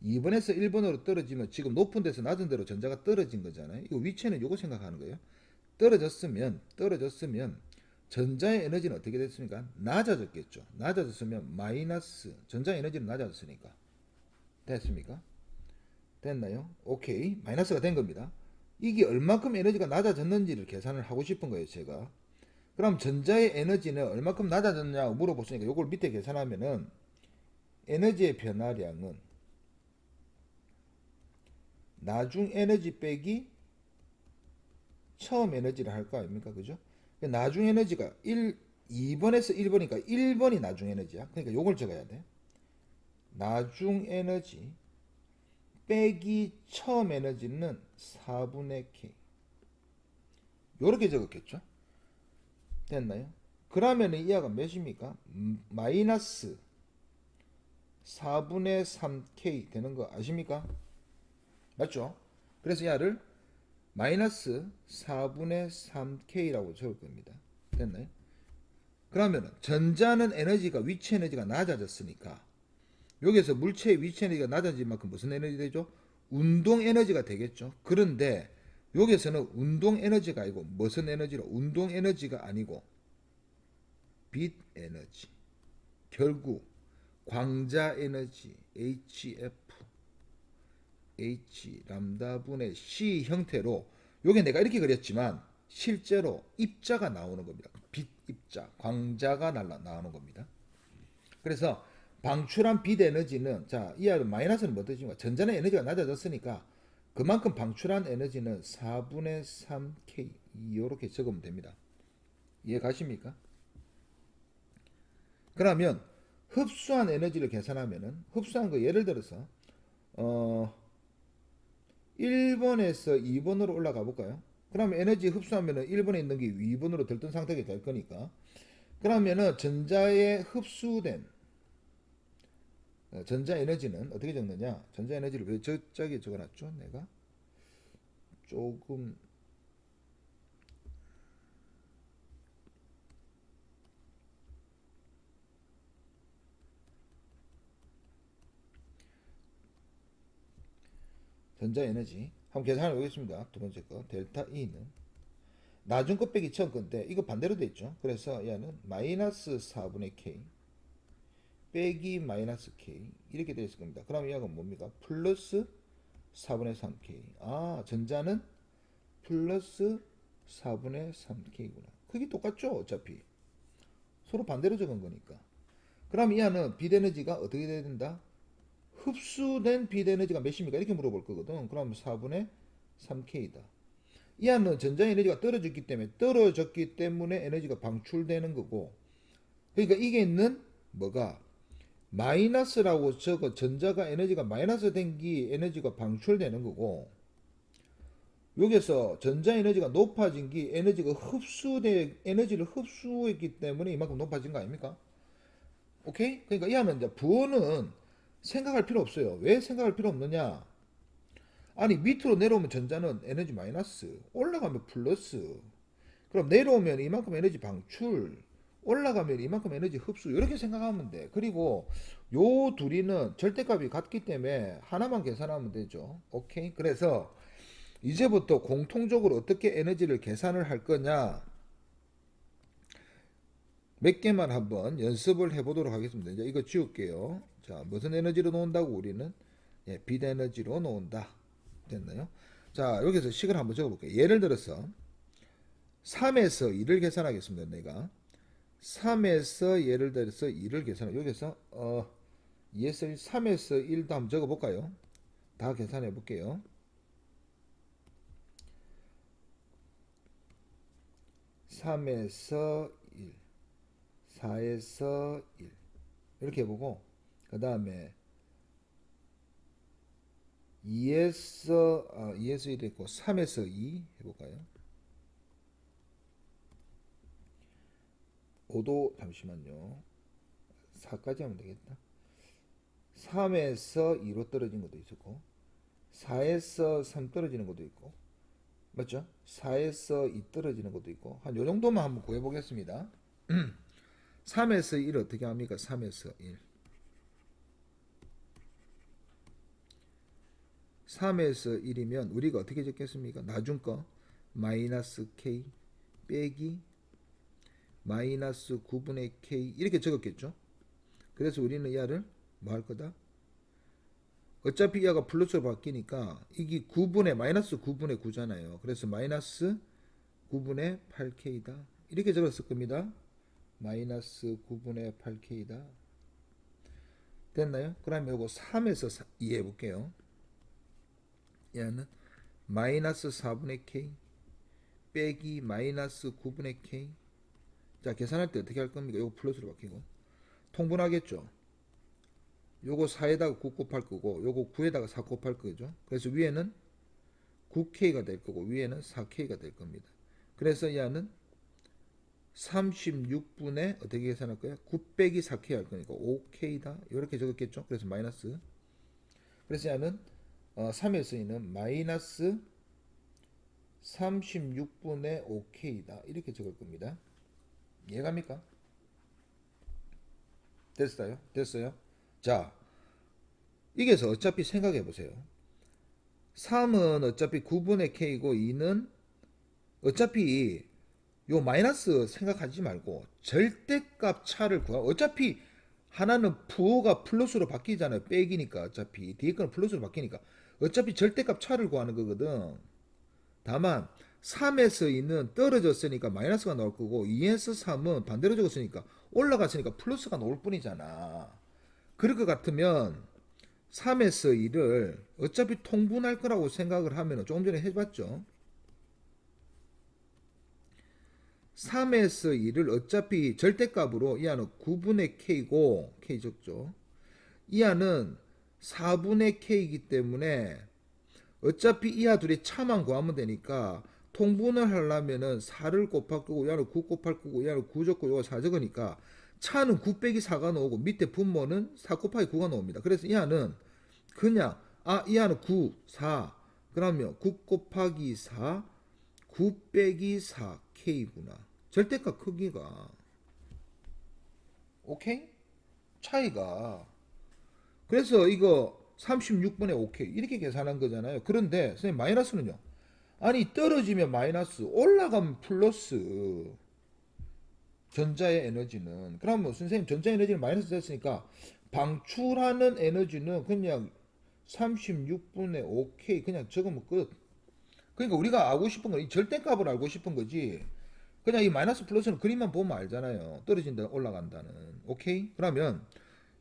2번에서 1번으로 떨어지면 지금 높은 데서 낮은 데로 전자가 떨어진 거잖아요. 이거 위치는 요거 생각하는 거예요. 떨어졌으면 전자의 에너지는 어떻게 됐습니까? 낮아졌겠죠. 낮아졌으면 마이너스, 전자의 에너지는 낮아졌으니까. 됐습니까? 됐나요? 오케이. 마이너스가 된 겁니다. 이게 얼마큼 에너지가 낮아졌는지를 계산을 하고 싶은 거예요, 제가. 그럼 전자의 에너지는 얼마큼 낮아졌냐고 물어보시니까 요걸 밑에 계산하면은 에너지의 변화량은 나중 에너지 빼기 처음 에너지를 할 거 아닙니까? 그죠? 나중 에너지가 2번에서 1번이니까 1번이 나중 에너지야. 그러니까 요걸 적어야 돼. 나중 에너지 빼기 처음 에너지는 4분의 K. 요렇게 적었겠죠? 됐나요? 그러면 이하가 몇입니까? 마이너스 4분의 3K 되는 거 아십니까? 맞죠? 그래서 이하를 마이너스 4분의 3K라고 적을 겁니다. 됐나요? 그러면 전자는 에너지가 위치 에너지가 낮아졌으니까 여기서 물체의 위치 에너지가 낮아진 만큼 무슨 에너지 되죠? 운동 에너지가 되겠죠. 그런데 여기서는 운동 에너지가 아니고 무슨 에너지로? 운동 에너지가 아니고 빛 에너지. 결국 광자 에너지 HF H 람다분의 C 형태로 요게 내가 이렇게 그렸지만 실제로 입자가 나오는 겁니다. 빛 입자, 광자가 나오는 겁니다. 그래서 방출한 빛 에너지는 이하로 마이너스는 뭐 뜻인가? 전자는 에너지가 낮아졌으니까 그만큼 방출한 에너지는 4분의 3K 이렇게 적으면 됩니다. 이해 가십니까? 그러면 흡수한 에너지를 계산하면은 흡수한 거 예를 들어서 1번에서 2번으로 올라가 볼까요? 그러면 에너지 흡수하면은 1번에 있는 게 2번으로 들뜬 상태가 될 거니까 그러면은 전자에 흡수된 전자 에너지는 어떻게 적느냐? 전자 에너지를 왜 저기 적어놨죠? 내가 조금 전자 에너지 한번 계산해 보겠습니다. 두 번째 거 델타 E는 나중 것 빼기 처음 건데 이거 반대로 돼 있죠. 그래서 얘는 마이너스 4분의 K 빼기 마이너스 K 이렇게 되어 있을 겁니다. 그럼 얘가 뭡니까? 플러스 4분의 3K. 전자는 플러스 4분의 3K구나. 크기 똑같죠? 어차피 서로 반대로 적은 거니까. 그럼 이하는 빛 에너지가 어떻게 돼야 된다? 흡수된 빛 에너지가 몇입니까? 이렇게 물어볼 거거든. 그럼 4분의 3K다. 이하는 전자 에너지가 떨어졌기 때문에 에너지가 방출되는 거고. 그러니까 이게 있는 뭐가 마이너스라고 적어 전자가 에너지가 마이너스 된 게 에너지가 방출되는 거고 여기서 전자에너지가 높아진 게 에너지가 에너지를 흡수했기 때문에 이만큼 높아진 거 아닙니까? 오케이? 그러니까 이 하면 이제 부호는 생각할 필요 없어요. 왜 생각할 필요 없느냐? 아니, 밑으로 내려오면 전자는 에너지 마이너스, 올라가면 플러스. 그럼 내려오면 이만큼 에너지 방출, 올라가면 이만큼 에너지 흡수. 이렇게 생각하면 돼. 그리고 요 둘이는 절대값이 같기 때문에 하나만 계산하면 되죠. 오케이? 그래서 이제부터 공통적으로 어떻게 에너지를 계산을 할 거냐? 몇 개만 한번 연습을 해보도록 하겠습니다. 이제 이거 지울게요. 자, 무슨 에너지로 놓는다고 우리는? 예, 빛 에너지로 놓는다. 됐나요? 자, 여기서 식을 한번 적어볼게요. 예를 들어서 3에서 2를 계산하겠습니다. 내가 3에서 예를 들어서 2를 계산해. 여기서 2에서 1, 3에서 1도 한번 적어볼까요? 다 계산해 볼게요. 3에서 1, 4에서 1 이렇게 해보고 그 다음에 2에서 1 있고 3에서 2 해볼까요? 5도 잠시만요. 4까지 하면 되겠다. 3에서 2로 떨어진 것도 있었고 4에서 3 떨어지는 것도 있고 맞죠? 4에서 2 떨어지는 것도 있고 한 요 정도만 한번 구해 보겠습니다. 3에서 1 어떻게 합니까? 3에서 1 3에서 1이면 우리가 어떻게 적겠습니까? 나중 거 마이너스 k 빼기 마이너스 9분의 k 이렇게 적었겠죠? 그래서 우리는 얘를 뭐 할 거다? 어차피 얘가 플러스로 바뀌니까 이게 9분의 마이너스 9분의 9잖아요. 그래서 마이너스 9분의 8k다. 이렇게 적었을 겁니다. 마이너스 9분의 8k다. 됐나요? 그러면 이거 3에서 2 해볼게요. 얘는 마이너스 4분의 k 빼기 마이너스 9분의 k. 자, 계산할 때 어떻게 할 겁니까? 이거 플러스로 바뀌고 통분하겠죠. 요거 4에다가 9 곱할 거고 요거 9에다가 4 곱할 거죠. 그래서 위에는 9k가 될 거고 위에는 4k가 될 겁니다. 그래서 얘는 36분의 어떻게 계산할 거야? 9 빼기 4k 할 거니까 5k다. 이렇게 적었겠죠. 그래서 마이너스. 그래서 얘는 3에서 2는 마이너스 36분의 5k다. 이렇게 적을 겁니다. 이해갑니까? 됐어요? 됐어요? 자, 이게서 어차피 생각해 보세요. 3은 어차피 9분의 k고 2는 어차피 요 마이너스 생각하지 말고 절대값 차를 구하. 어차피 하나는 부호가 플러스로 바뀌잖아요. 빼기니까 어차피 뒤에 거는 플러스로 바뀌니까 어차피 절대값 차를 구하는 거거든. 다만 3에서 2는 떨어졌으니까 마이너스가 나올 거고 2에서 3은 반대로 적었으니까 올라갔으니까 플러스가 나올 뿐이잖아. 그럴 것 같으면 3에서 2를 어차피 통분할 거라고 생각을 하면 조금 전에 해봤죠. 3에서 2를 어차피 절대값으로 이 안은 9분의 k고 k 적죠. 이 안은 4분의 k이기 때문에 어차피 이하 둘의 차만 구하면 되니까 통분을 하려면은 4를 곱할 거고 얘는 9 곱할 거고 얘는 9 적고 요거 4 적으니까 차는 9 빼기 4가 나오고 밑에 분모는 4 곱하기 9가 나옵니다. 그래서 이 안은 그냥 이 안은 9, 4 그러면 9 곱하기 4 9 빼기 4K구나. 절대값 크기가 오케이? 차이가 그래서 이거 36분의 5K 이렇게 계산한 거잖아요. 그런데 선생님 마이너스는요? 아니 떨어지면 마이너스 올라가면 플러스 전자의 에너지는 그러면 선생님 전자 에너지는 마이너스 됐으니까 방출하는 에너지는 그냥 36분의 5K 그냥 적으면 끝. 그러니까 우리가 알고 싶은 건 이 절대값을 알고 싶은 거지. 그냥 이 마이너스 플러스는 그림만 보면 알잖아요. 떨어진다 올라간다는. 오케이? 그러면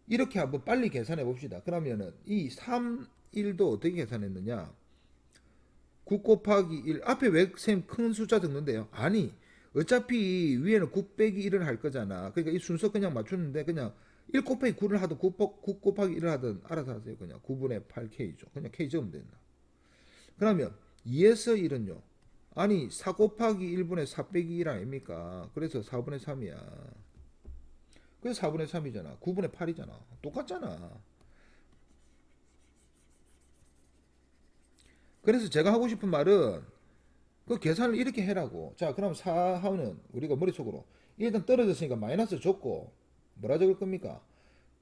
이렇게 한번 빨리 계산해 봅시다. 그러면은 이 3, 1도 어떻게 계산했느냐? 9 곱하기 1 앞에 왜 쌤 큰 숫자 적는데요? 아니 어차피 위에는 9 빼기 1을 할 거잖아. 그러니까 이 순서 그냥 맞추는데 그냥 1 곱하기 9를 하든 9 곱하기 1을 하든 알아서 하세요. 그냥 9분의 8K죠. 그냥 K 적으면 된다. 그러면 2에서 1은요. 아니 4 곱하기 1분의 4 빼기 1 아닙니까? 그래서 4분의 3이야. 그래서 4분의 3이잖아. 9분의 8이잖아. 똑같잖아. 그래서 제가 하고 싶은 말은 그 계산을 이렇게 해라고. 자, 그럼 4하면 우리가 머릿속으로 일단 떨어졌으니까 마이너스 줬고 뭐라 적을 겁니까?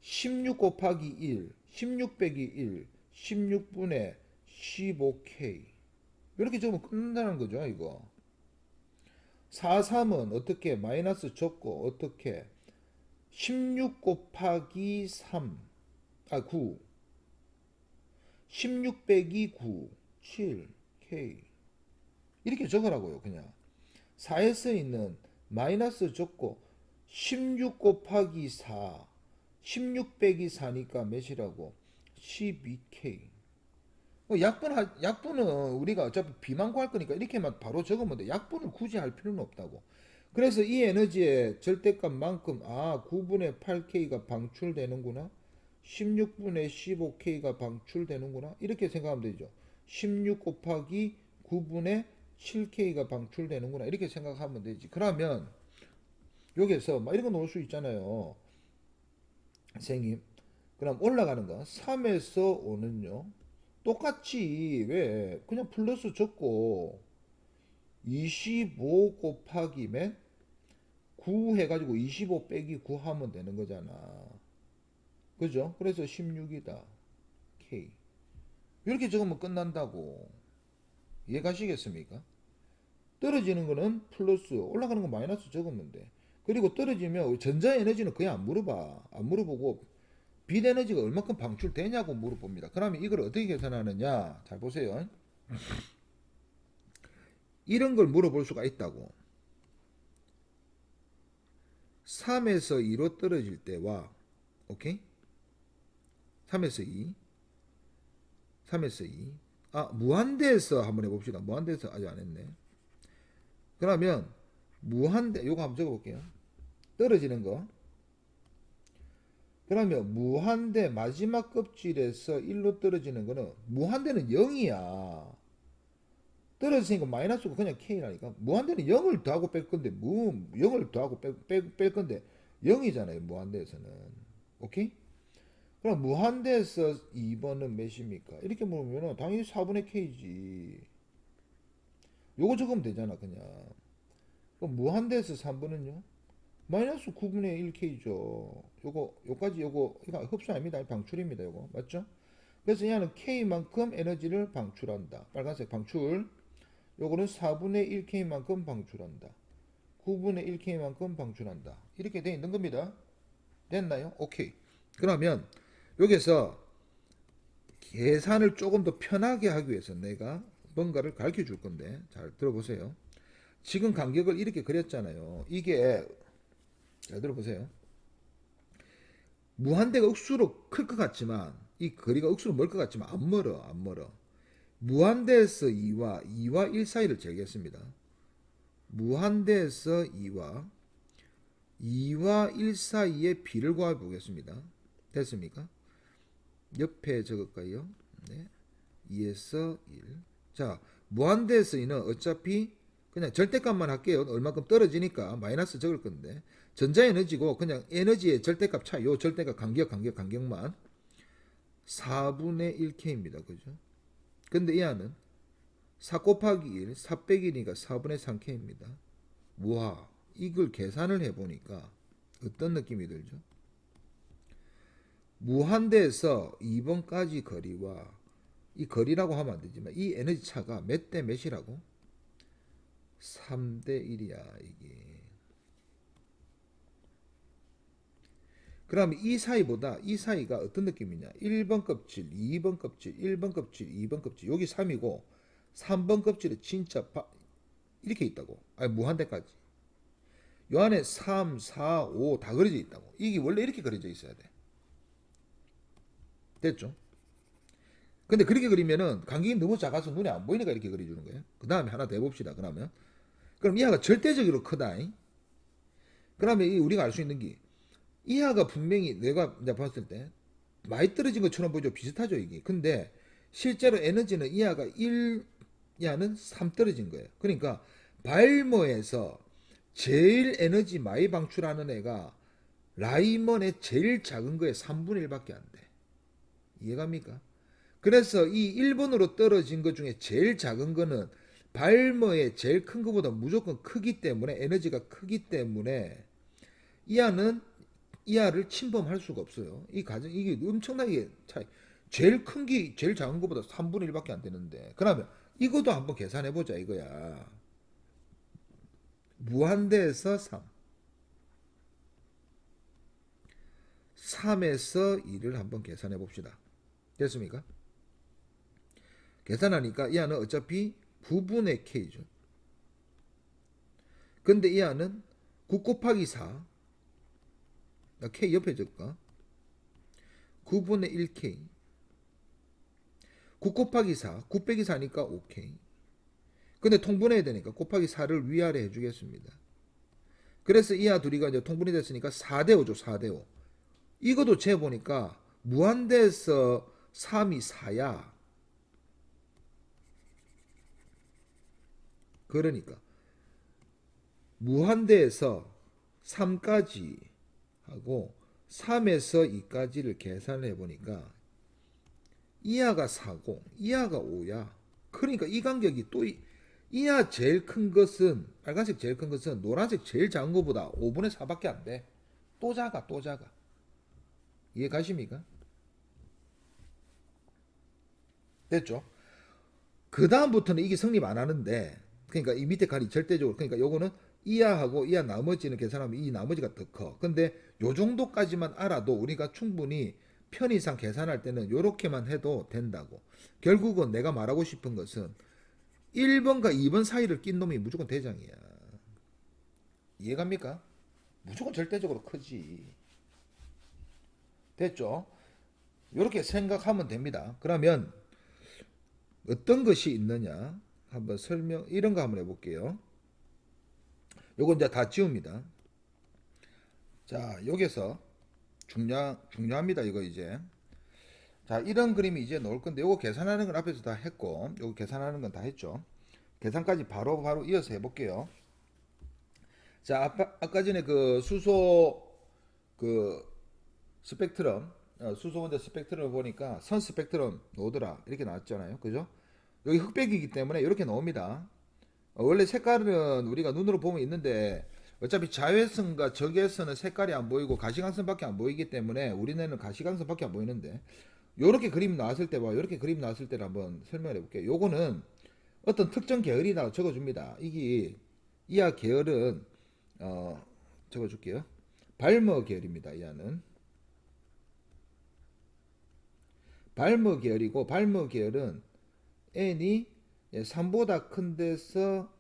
16 곱하기 1, 16 빼기 1, 16분의 15K. 이렇게 적으면 끝난다는 거죠, 이거. 4, 3은 어떻게 마이너스 줬고 어떻게 16 곱하기 3, 9, 16 빼기 9, 7, K. 이렇게 적으라고요, 그냥. 4에서 있는 마이너스 줬고 16 곱하기 4, 16 빼기 4니까 몇이라고? 12K. 약분은 우리가 어차피 비만 구할 거니까 이렇게만 바로 적으면 돼. 약분을 굳이 할 필요는 없다고. 그래서 이 에너지의 절대값만큼 9분의 8K가 방출되는구나. 16분의 15K가 방출되는구나. 이렇게 생각하면 되죠. 16 곱하기 9분의 7K가 방출되는구나. 이렇게 생각하면 되지. 그러면 여기에서 막 이런 거 놓을 수 있잖아요. 선생님. 그럼 올라가는 거 3에서 5는요. 똑같이 왜 그냥 플러스 적고 25 곱하기 몇 9 해가지고 25 빼기 9 하면 되는 거잖아. 그죠? 그래서 16이다. K. 이렇게 적으면 끝난다고. 이해가시겠습니까? 떨어지는 거는 플러스, 올라가는 건 마이너스 적으면 돼. 그리고 떨어지면 전자에너지는 거의 안 물어봐. 안 물어보고 빛 에너지가 얼마큼 방출되냐고 물어봅니다. 그러면 이걸 어떻게 계산하느냐? 잘 보세요. 이런 걸 물어볼 수가 있다고. 3에서 2로 떨어질 때와 오케이? 3에서 2 3에서 2 무한대에서 한번 해봅시다. 무한대에서 아직 안 했네. 그러면 무한대 요거 한번 적어볼게요. 떨어지는 거. 그러면 무한대 마지막 껍질에서 1로 떨어지는 거는 무한대는 0이야. 떨어졌으니까 마이너스고 그냥 K라니까. 무한대는 0을 더하고 뺄 건데 0을 더하고 뺄 건데 0이잖아요. 무한대에서는. 오케이? 그럼 무한대에서 2번은 몇입니까? 이렇게 물으면 당연히 4분의 K지. 요거 적으면 되잖아 그냥. 그럼 무한대에서 3번은요? 마이너스 9분의 1K죠. 요까지 이거 흡수 아닙니다. 방출입니다. 요거. 맞죠? 그래서 얘는 K만큼 에너지를 방출한다. 빨간색 방출. 요거는 4분의 1K만큼 방출한다. 9분의 1K만큼 방출한다. 이렇게 돼 있는 겁니다. 됐나요? 오케이. 그러면 여기서 계산을 조금 더 편하게 하기 위해서 내가 뭔가를 가르쳐 줄 건데 잘 들어보세요. 지금 간격을 이렇게 그렸잖아요. 이게 잘 들어보세요. 무한대가 억수로 클 것 같지만 이 거리가 억수로 멀 것 같지만 안 멀어. 안 멀어. 무한대에서 2와 1 사이를 재겠습니다. 무한대에서 2와 1 사이의 비를 구해 보겠습니다. 됐습니까? 옆에 적을까요? 네. 2에서 1. 자, 무한대에서 2는 어차피 그냥 절대값만 할게요. 얼마큼 떨어지니까 마이너스 적을 건데 전자에너지고 그냥 에너지의 절대값 차이 요 절대값 간격만 4분의 1K입니다. 그죠? 근데 이 안은 4 곱하기 1, 4 빼기 2가 4분의 3K입니다. 우와, 이걸 계산을 해보니까 어떤 느낌이 들죠? 무한대에서 2번까지 거리와 이 거리라고 하면 안 되지만 이 에너지 차가 몇 대 몇이라고? 3대 1이야 이게. 그럼 이 사이보다 이 사이가 어떤 느낌이냐? 1번 껍질, 2번 껍질, 1번 껍질, 2번 껍질. 여기 3이고 3번 껍질에 진짜 이렇게 있다고. 아니 무한대까지. 요 안에 3, 4, 5 다 그려져 있다고. 이게 원래 이렇게 그려져 있어야 돼. 됐죠? 근데 그렇게 그리면은 간격이 너무 작아서 눈에 안 보이니까 이렇게 그려주는 거예요. 그 다음에 하나 더 해봅시다. 그럼 이하가 절대적으로 크다. 그러면 우리가 알 수 있는 게 이하가 분명히 내가 이제 봤을 때 많이 떨어진 것처럼 보이죠. 비슷하죠 이게. 근데 실제로 에너지는 이하가 1 이하는 3 떨어진 거예요. 그러니까 발머에서 제일 에너지 많이 방출하는 애가 라이먼의 제일 작은 거에 3분의 1밖에 안 돼. 이해갑니까? 그래서 이 1번으로 떨어진 것 중에 제일 작은 거는 발머의 제일 큰 것보다 무조건 크기 때문에 에너지가 크기 때문에 이하는 이하를 침범할 수가 없어요. 이 과정 이게 엄청나게 차이. 제일 큰 게 제일 작은 것보다 3분의 1밖에 안 되는데. 그러면 이것도 한번 계산해 보자 이거야. 무한대에서 3. 3에서 2를 한번 계산해 봅시다. 됐습니까? 계산하니까 이 안은 어차피 부분의 K죠. 근데 이 안은 9 곱하기 4. K 옆에 적까? 9분의 1K. 9 곱하기 4. 9 빼기 4니까 5K. 근데 통분해야 되니까 곱하기 4를 위아래 해주겠습니다. 그래서 이하 둘이가 이제 통분이 됐으니까 4대5죠. 4대5. 이것도 재보니까 무한대에서 3이 4야. 그러니까 무한대에서 3까지 하고 3에서 2까지를 계산을 해보니까 이하가 4고 이하가 5야. 그러니까 이 간격이 또 이하 제일 큰 것은 빨간색 제일 큰 것은 노란색 제일 작은 것보다 5분의 4밖에 안 돼. 또 작아 또 작아. 이해 가십니까? 됐죠? 그 다음부터는 이게 성립 안 하는데 그러니까 이 밑에 칸이 절대적으로 그러니까 요거는 이하하고 이하 나머지는 계산하면 이 나머지가 더 커. 근데 요 정도까지만 알아도 우리가 충분히 편의상 계산할 때는 요렇게만 해도 된다고. 결국은 내가 말하고 싶은 것은 1번과 2번 사이를 낀 놈이 무조건 대장이야. 이해갑니까? 무조건 절대적으로 크지. 됐죠? 요렇게 생각하면 됩니다. 그러면 어떤 것이 있느냐? 한번 이런 거 한번 해볼게요. 요거 이제 다 지웁니다. 자, 여기서 중요합니다. 이거 이제. 자, 이런 그림이 이제 나올 건데 요거 계산하는 건 앞에서 다 했고 요거 계산하는 건 다 했죠. 계산까지 바로 이어서 해볼게요. 자, 아까 전에 그 수소 그 스펙트럼 수소 원자 스펙트럼을 보니까 선 스펙트럼 나오더라 이렇게 나왔잖아요. 그죠? 여기 흑백이기 때문에 이렇게 나옵니다. 원래 색깔은 우리가 눈으로 보면 있는데 어차피 자외선과 적외선은 색깔이 안 보이고 가시광선밖에 안 보이기 때문에 우리는 가시광선밖에 안 보이는데 요렇게 그림 나왔을 때와 요렇게 그림 나왔을 때를 한번 설명해 볼게요. 요거는 어떤 특정 계열이라고 적어줍니다. 이게 이하 계열은 적어줄게요. 발머 계열입니다. 이하는 발머 계열이고 발머 계열은 n이 3보다 큰 데서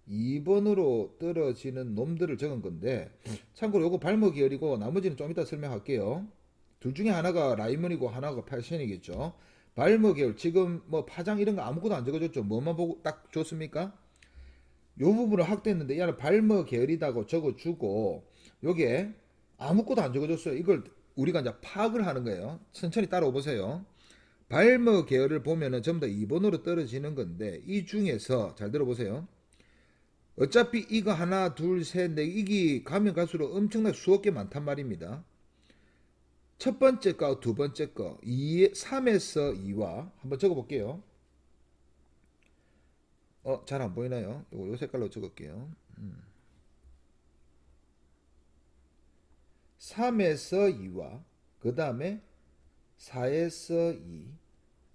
2번으로 떨어지는 놈들을 적은 건데 참고로 요거 발머 계열이고 나머지는 좀 이따 설명할게요. 둘 중에 하나가 라이먼이고 하나가 패션이겠죠. 발머 계열 지금 뭐 파장 이런 거 아무것도 안 적어줬죠. 뭐만 보고 딱 줬습니까? 요 부분을 확대했는데 얘는 발머 계열이라고 적어주고 요게 아무것도 안 적어줬어요. 이걸 우리가 이제 파악을 하는 거예요. 천천히 따라오 보세요. 발머 계열을 보면은 전부 다 2번으로 떨어지는 건데 이 중에서 잘 들어보세요. 어차피 이거 하나 둘셋넷 이게 가면 갈수록 엄청나게 수억 개 많단 말입니다. 첫 번째 거 두 번째 거 3에서 2와 한번 적어볼게요. 잘 안 보이나요? 요 색깔로 적을게요. 3에서 2와 그 다음에 4에서 2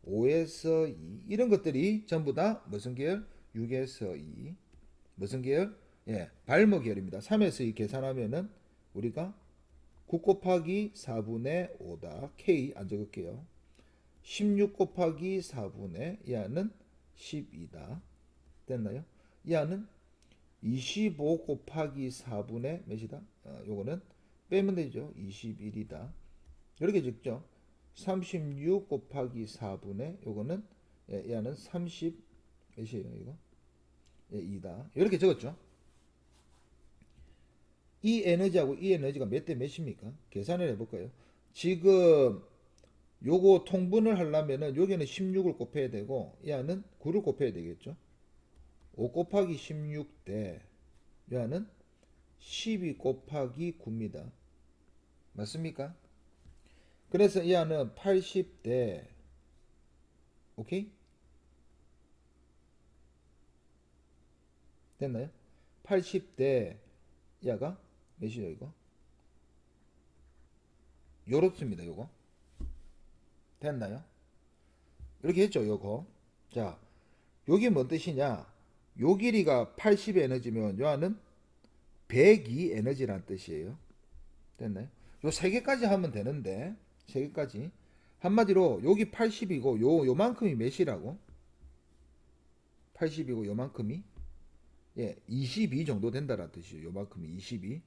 5에서 2 이런 것들이 전부 다 무슨 계열? 6에서 2 무슨 계열? 예, 발머 계열입니다. 3에서 2 계산하면은 우리가 9 곱하기 4분의 5다. K 안 적을게요. 16 곱하기 4분의 이하는 12다. 됐나요? 이하는 25 곱하기 4분의 몇이다? 요거는 빼면 되죠. 21이다. 이렇게 적죠. 36 곱하기 4분의 요거는 얘는 30 몇이에요 이거? 2다. 이렇게 적었죠. 이 에너지하고 이 에너지가 몇 대 몇입니까? 계산을 해볼까요? 지금 요거 통분을 하려면은 여기는 16을 곱해야 되고 얘는 9를 곱해야 되겠죠. 5 곱하기 16대 요하는 12 곱하기 9입니다. 맞습니까? 그래서 이하는 80대 오케이? 됐나요? 80대 이하가 몇이죠 이거? 요렇습니다 요거. 됐나요? 이렇게 했죠 요거. 자 요게 뭔 뜻이냐, 요 길이가 80 에너지면 요하는 102 에너지란 뜻이에요. 됐나요? 요 세 개까지 하면 되는데 세 개까지 한마디로 여기 80이고 요만큼이 몇이라고? 80이고 요만큼이 22 정도 된다라는 뜻이에요. 요만큼이 22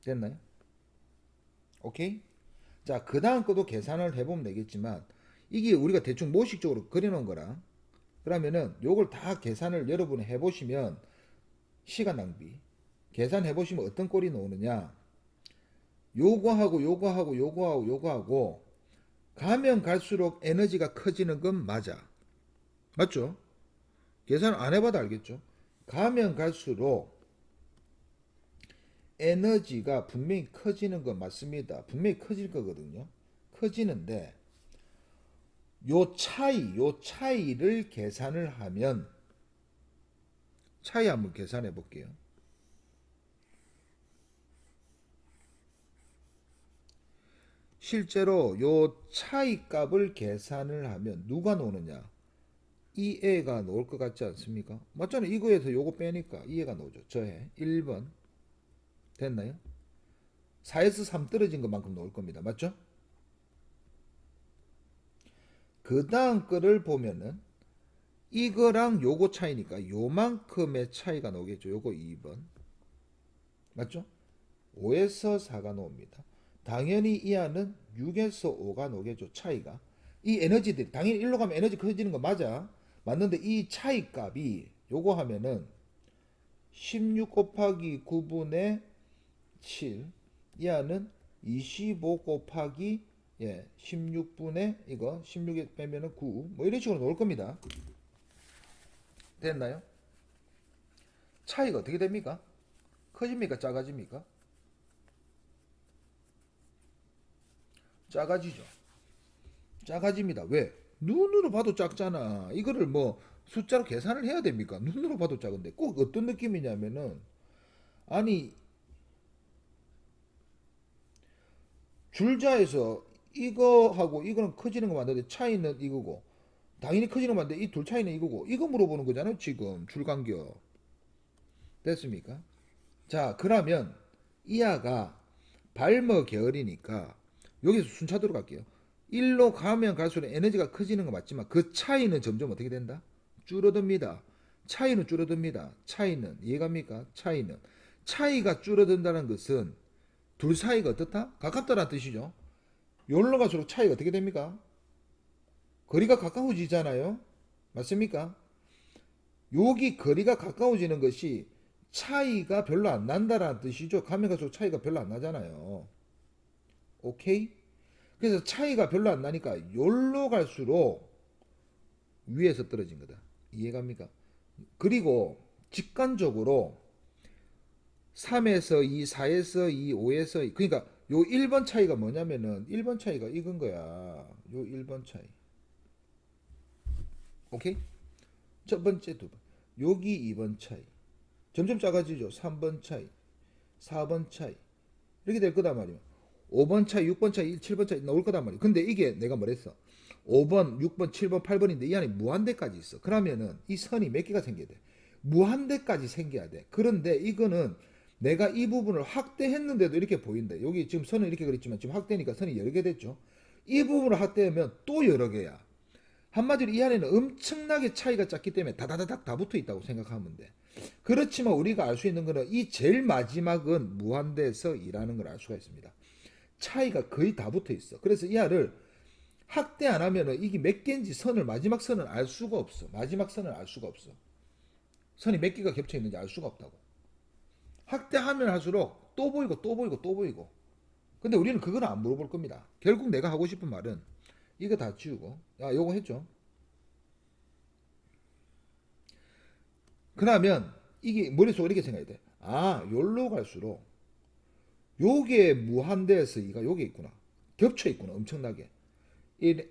됐나요? 오케이? 자, 그 다음 것도 계산을 해보면 되겠지만 이게 우리가 대충 모식적으로 그려놓은 거라 그러면은 요걸 다 계산을 여러분이 해보시면 시간 낭비 계산해보시면 어떤 꼴이 나오느냐, 요거하고 요거하고 요거하고 요거하고 가면 갈수록 에너지가 커지는 건 맞아. 맞죠? 계산 안 해봐도 알겠죠? 가면 갈수록 에너지가 분명히 커지는 건 맞습니다. 분명히 커질 거거든요. 커지는데 요 차이를 계산을 하면 차이 한번 계산해 볼게요. 실제로 요 차이 값을 계산을 하면 누가 나오느냐? 이 애가 나올 것 같지 않습니까? 맞잖아요. 이거에서 요거 빼니까 이 애가 나오죠. 저해 1번 됐나요? 4에서 3 떨어진 것만큼 나올 겁니다. 맞죠? 그 다음 거를 보면은 이거랑 요거 차이니까 요만큼의 차이가 나오겠죠. 요거 2번 맞죠? 5에서 4가 나옵니다. 당연히 이 안은 6에서 5가 나오겠죠. 차이가 이 에너지들이 당연히 1로 가면 에너지 커지는 거 맞아. 맞는데 이 차이 값이 요거 하면은 16 곱하기 9분의 7 이 안은 25 곱하기 16분의 이거 16에 빼면은 9 뭐 이런 식으로 나올 겁니다. 됐나요? 차이가 어떻게 됩니까? 커집니까? 작아집니까? 작아지죠. 작아집니다. 왜? 눈으로 봐도 작잖아. 이거를 뭐 숫자로 계산을 해야 됩니까? 눈으로 봐도 작은데 꼭 어떤 느낌이냐면은 아니 줄자에서 이거하고 이거는 커지는 거 맞는데 차이는 이거고 당연히 커지는 거 맞는데 이 둘 차이는 이거고 이거 물어보는 거잖아요. 지금 줄간격 됐습니까? 자 그러면 이하가 발머 계열이니까 여기서 순차대로 갈게요. 1로 가면 갈수록 에너지가 커지는 거 맞지만 그 차이는 점점 어떻게 된다? 줄어듭니다. 차이는 줄어듭니다. 차이는 이해갑니까? 차이가 줄어든다는 것은 둘 사이가 어떻다? 가깝다는 뜻이죠. 여기로 갈수록 차이가 어떻게 됩니까? 거리가 가까워지잖아요. 맞습니까? 여기 거리가 가까워지는 것이 차이가 별로 안 난다라는 뜻이죠. 가면 갈수록 차이가 별로 안 나잖아요. 오케이? 그래서 차이가 별로 안 나니까 여기로 갈수록 위에서 떨어진 거다. 이해갑니까? 그리고 직관적으로 3에서 2, 4에서 2, 5에서 2 그러니까 요 1번 차이가 뭐냐면은 1번 차이가 이건 거야. 요 1번 차이. 오케이? 첫 번째 두 번. 여기 2번 차이. 점점 작아지죠. 3번 차이. 4번 차이. 이렇게 될 거단 말이에요. 5번 차이, 6번 차이, 7번 차이 나올 거단 말이에요. 근데 이게 내가 뭐랬어? 5번, 6번, 7번, 8번인데 이 안에 무한대까지 있어. 그러면은 이 선이 몇 개가 생겨야 돼? 무한대까지 생겨야 돼. 그런데 이거는 내가 이 부분을 확대했는데도 이렇게 보인다. 여기 지금 선을 이렇게 그렸지만 지금 확대니까 선이 여러 개 됐죠. 이 부분을 확대하면 또 여러 개야. 한마디로 이 안에는 엄청나게 차이가 작기 때문에 다다다닥 다 붙어 있다고 생각하면 돼. 그렇지만 우리가 알 수 있는 거는 이 제일 마지막은 무한대에서 일하는 걸 알 수가 있습니다. 차이가 거의 다 붙어 있어. 그래서 이 알을 확대 안 하면은 이게 몇 개인지 선을 마지막 선을 알 수가 없어. 마지막 선을 알 수가 없어. 선이 몇 개가 겹쳐 있는지 알 수가 없다고. 확대하면 할수록 또 보이고 또 보이고 또 보이고. 근데 우리는 그거는 안 물어볼 겁니다. 결국 내가 하고 싶은 말은 이거 다 지우고 요거 했죠. 그러면 이게 머릿속으로 이렇게 생각해야 돼. 아, 요로 갈수록 요게 무한대에서 2가 요게 있구나. 겹쳐 있구나. 엄청나게. 1,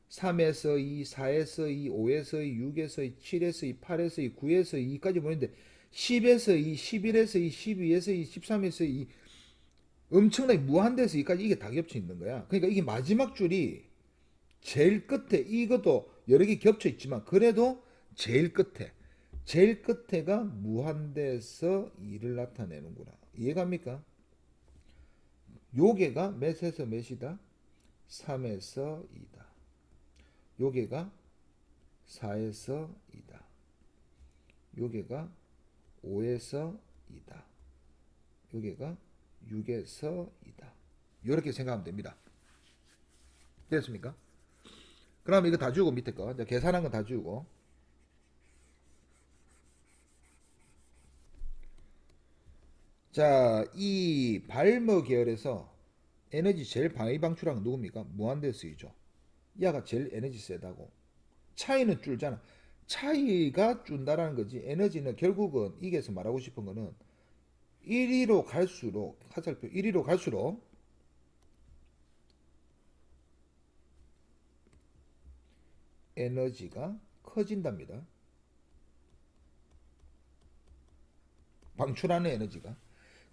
3에서 2, 4에서 2, 5에서 2, 6에서 2, 7에서 2, 8에서 2, 9에서 2까지 보는데 10에서 2, 11에서 2, 12에서 2, 13에서 2 엄청나게 무한대에서 2까지 이게 다 겹쳐 있는 거야. 그러니까 이게 마지막 줄이 제일 끝에 이것도 여러 개 겹쳐 있지만 그래도 제일 끝에가 무한대에서 2를 나타내는구나. 이해갑니까? 요게가 몇에서 몇이다? 3에서 2다. 요게가 4에서 2다. 요게가 5에서 2다. 요게가 6에서 2다. 이렇게 생각하면 됩니다. 됐습니까? 그럼 이거 다 주고 밑에 거 계산한 건 다 주고 자, 이 발머 계열에서 에너지 제일 방위방출한 건 누굽니까? 무한대 쓰이죠. 얘가 제일 에너지 세다고. 차이는 줄잖아. 차이가 준다라는 거지. 에너지는 결국은 이게서 말하고 싶은 거는 1위로 갈수록 화살표 1위로 갈수록 에너지가 커진답니다. 방출하는 에너지가.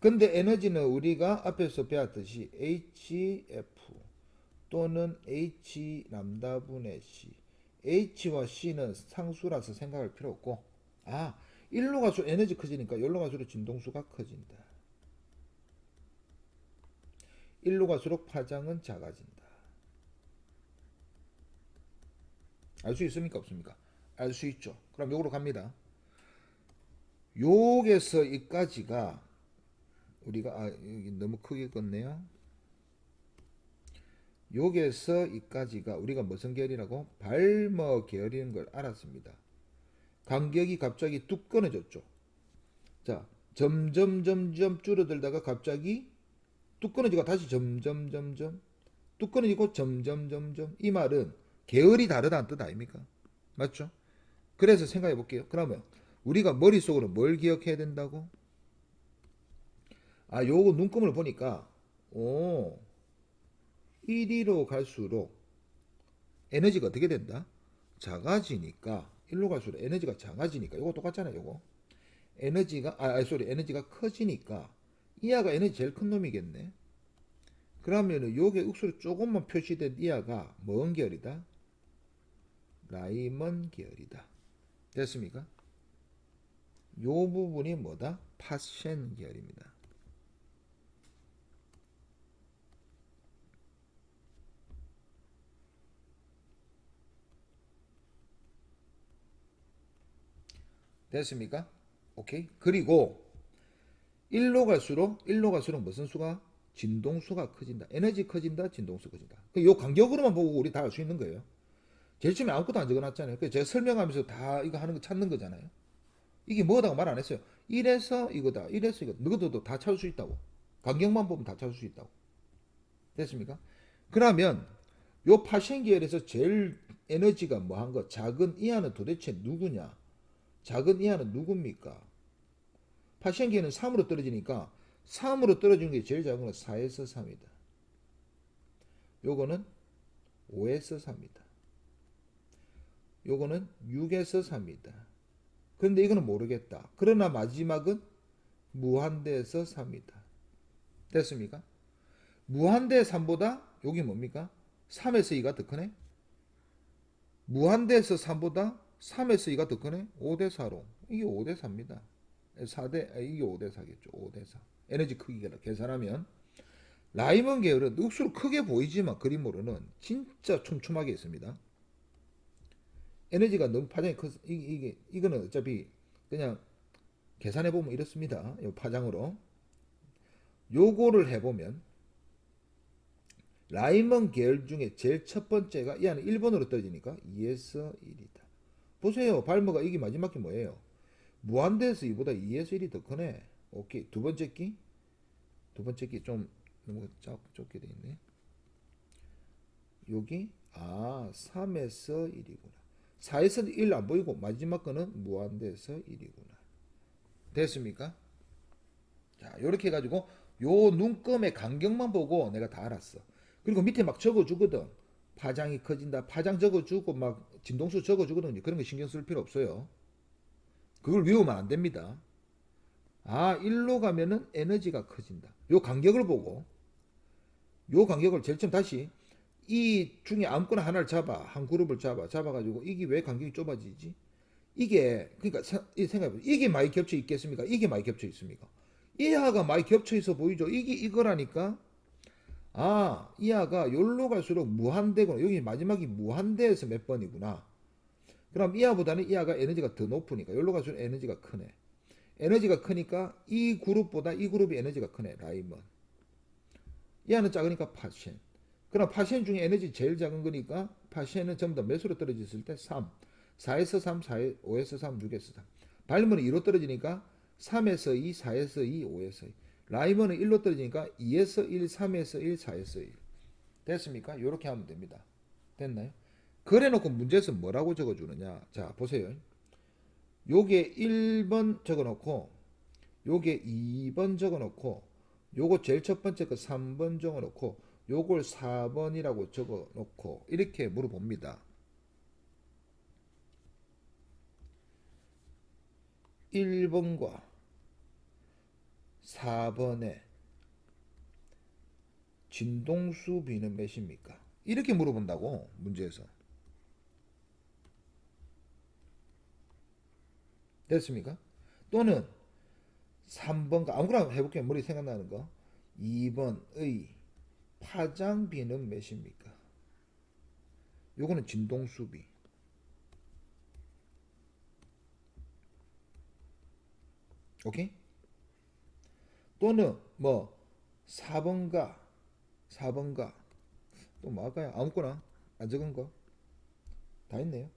근데 에너지는 우리가 앞에서 배웠듯이 HF 또는 H 람다분의 C. H와 C는 상수라서 생각할 필요 없고, 아, 1로 갈수록 에너지 커지니까 1로 갈수록 진동수가 커진다. 1로 갈수록 파장은 작아진다. 알 수 있습니까? 없습니까? 알 수 있죠. 그럼 요거로 갑니다. 요에서 이까지가 우리가 여기 너무 크게 껐네요. 요에서 이까지가 우리가 무슨 계열이라고? 발머 계열인 걸 알았습니다. 간격이 갑자기 뚝 끊어졌죠. 자, 점점 줄어들다가 갑자기 뚝 끊어지고 다시 점점 뚝 끊어지고 점점 이 말은 계열이 다르다는 뜻 아닙니까? 맞죠? 그래서 생각해 볼게요. 그러면 우리가 머릿속으로 뭘 기억해야 된다고? 아, 요거 눈금을 보니까 오, 1위로 갈수록 에너지가 어떻게 된다? 작아지니까 1로 갈수록 에너지가 작아지니까 요거 똑같잖아요. 요거 에너지가 커지니까 이하가 에너지 제일 큰 놈이겠네. 그러면은 요게 uk수로 조금만 표시된 이하가 뭔 계열이다? 라이먼 계열이다. 됐습니까? 요 부분이 뭐다? 파셴 계열입니다. 됐습니까? 오케이. 그리고 1로 갈수록 무슨 수가? 진동수가 커진다. 에너지 커진다. 진동수 커진다. 요 간격으로만 보고 우리 다 알 수 있는 거예요. 제일 처음에 아무것도 안 적어놨잖아요. 그래서 제가 설명하면서 다 이거 하는 거 찾는 거잖아요. 이게 뭐다고 말 안 했어요. 이래서 이거다. 이래서 이거. 너희들도 다 찾을 수 있다고. 간격만 보면 다 찾을 수 있다고. 됐습니까? 그러면 요 파생 계열에서 제일 에너지가 뭐한 거? 작은 이하는 도대체 누구냐? 작은 이하는 누굽니까? 파생 계열은 3으로 떨어지니까 3으로 떨어지는 게 제일 작은 건 4에서 3이다. 요거는 5에서 3이다. 요거는 6에서 3이다. 그런데 이거는 모르겠다. 그러나 마지막은 무한대에서 3이다. 됐습니까? 무한대 3보다 여기 뭡니까? 3에서 2가 더 크네? 무한대에서 3보다 3에서 2가 더 크네? 5대 4로. 이게 5대 4입니다. 4대, 이게 5대 4겠죠. 5대 4. 에너지 크기가 계산하면. 라이먼 계열은 억수로 크게 보이지만 그림으로는 진짜 촘촘하게 있습니다. 에너지가 너무 파장이 커서 이거는 어차피 그냥 계산해 보면 이렇습니다. 이 파장으로 요거를 해보면 라이먼 계열 중에 제일 첫 번째가 이 안에 1번으로 떨어지니까 2에서 1이다. 보세요. 발머가 이게 마지막 게 뭐예요? 무한대에서 2보다 2에서 1이 더 크네. 오케이. 두 번째 끼 좀 너무 좁게 돼 있네. 여기 3에서 1이구나. 4에서 1 안 보이고 마지막 거는 무한대에서 1이구나. 됐습니까? 자, 이렇게 해가지고 요 눈금의 간격만 보고 내가 다 알았어. 그리고 밑에 막 적어주거든. 파장이 커진다. 파장 적어주고 막 진동수 적어주거든요. 그런 거 신경 쓸 필요 없어요. 그걸 외우면 안 됩니다. 아, 1로 가면은 에너지가 커진다. 요 간격을 보고 요 간격을 제일 처음 다시 이 중에 아무거나 하나를 잡아. 한 그룹을 잡아가지고 이게 왜 간격이 좁아지지? 이게 그러니까 생각해보세요. 이게 많이 겹쳐 있겠습니까? 이게 많이 겹쳐 있습니까? 이하가 많이 겹쳐 있어 보이죠? 이게 이거라니까. 아, 이하가 여기로 갈수록 무한대구나. 여기 마지막이 무한대에서 몇 번이구나. 그럼 이하보다는 이하가 에너지가 더 높으니까 여기로 갈수록 에너지가 크네. 에너지가 크니까 이 그룹보다 이 그룹이 에너지가 크네. 라이먼. 이하는 작으니까 파시엔. 그럼 파시엔 중에 에너지 제일 작은 거니까 파시엔은 전부 다 몇으로 떨어졌을 때 3. 4에서 3, 5에서 3, 6에서 3. 발리몬은 2로 떨어지니까 3에서 2, 4에서 2, 5에서 2. 라이먼은 1로 떨어지니까 2에서 1, 3에서 1, 4에서 1. 됐습니까? 이렇게 하면 됩니다. 됐나요? 그래놓고 문제에서 뭐라고 적어주느냐. 자, 보세요. 요게 1번 적어놓고 요게 2번 적어놓고 요거 제일 첫 번째 거 3번 적어놓고 요걸 4번이라고 적어놓고 이렇게 물어봅니다. 1번과 4번의 진동수 비는 몇입니까? 이렇게 물어본다고 문제에서. 됐습니까? 또는 3번과 아무거나 해볼게요. 머리 생각나는 거. 2번의 파장 비는 몇입니까? 요거는 진동수 비. 오케이? 또는 뭐 4번과 또 뭐 할까요? 아무거나 안 적은 거 다 있네요.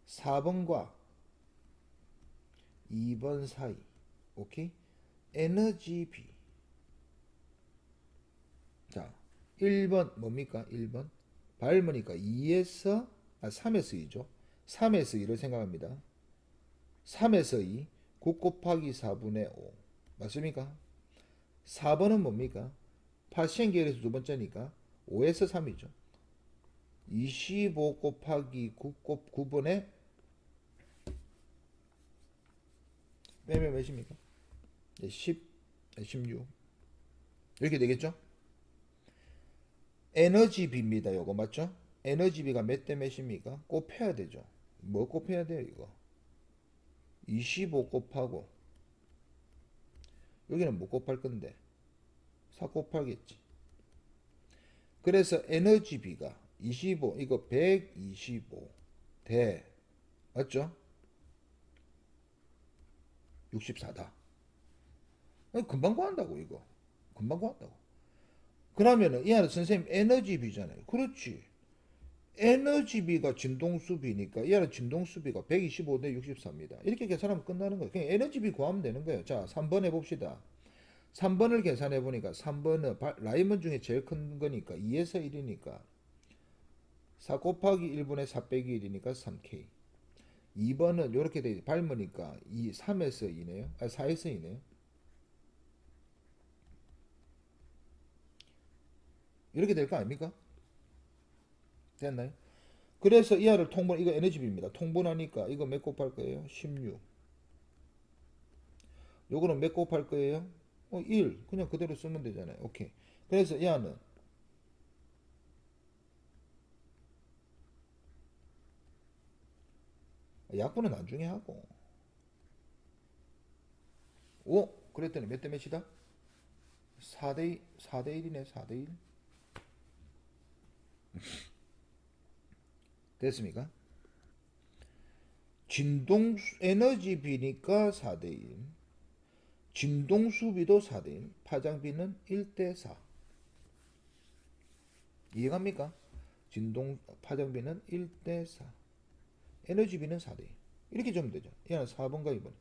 4번과 2번 사이. 오케이? 에너지 비. 자, 1번 뭡니까? 1번 발음이니까 3에서 2죠. 3에서 2를 생각합니다. 3에서 2 9 곱하기 4분의 5 맞습니까? 4번은 뭡니까? 파시엔 계열에서 두 번째니까 5에서 3이죠. 25 곱하기 9분의 빼면 몇입니까? 10, 16 이렇게 되겠죠? 에너지비입니다. 요거 맞죠? 에너지비가 몇 대 몇입니까? 곱해야 되죠. 뭐 곱해야 돼요 이거? 25 곱하고 여기는 뭐 곱할 건데 4 곱하겠지. 그래서 에너지비가 25 이거 125 대 맞죠? 64다. 금방 구한다고 이거. 금방 구한다고. 그러면은 이 안에 선생님 에너지비잖아요. 그렇지. 에너지비가 진동수비니까 이 안에 진동수비가 125대 64입니다. 이렇게 계산하면 끝나는 거예요. 그냥 에너지비 구하면 되는 거예요. 자, 3번 해봅시다. 3번을 계산해 보니까 3번은 라이먼 중에 제일 큰 거니까 2에서 1이니까 4 곱하기 1분의 4 빼기 1이니까 3K. 2번은 이렇게 돼 밟으니까 3에서 2네요. 4에서 2네요. 이렇게 될 거 아닙니까? 됐나요? 그래서 이하를 통분, 이거 에너지비입니다. 통분하니까 이거 몇 곱할 거예요? 16. 요거는 몇 곱할 거예요? 1. 그냥 그대로 쓰면 되잖아요. 오케이. 그래서 이하는 약분은 나중에 하고. 오, 그랬더니 몇 대 몇이다? 4대 1이네, 4대 1. 됐습니까? 진동 에너지비니까 4대 1. 진동수비도 4대 1. 파장비는 1대 4. 이해갑니까? 파장비는 1대 4. 에너지비는 4대 1. 이렇게 적으면 되죠. 얘는 4번과 2번.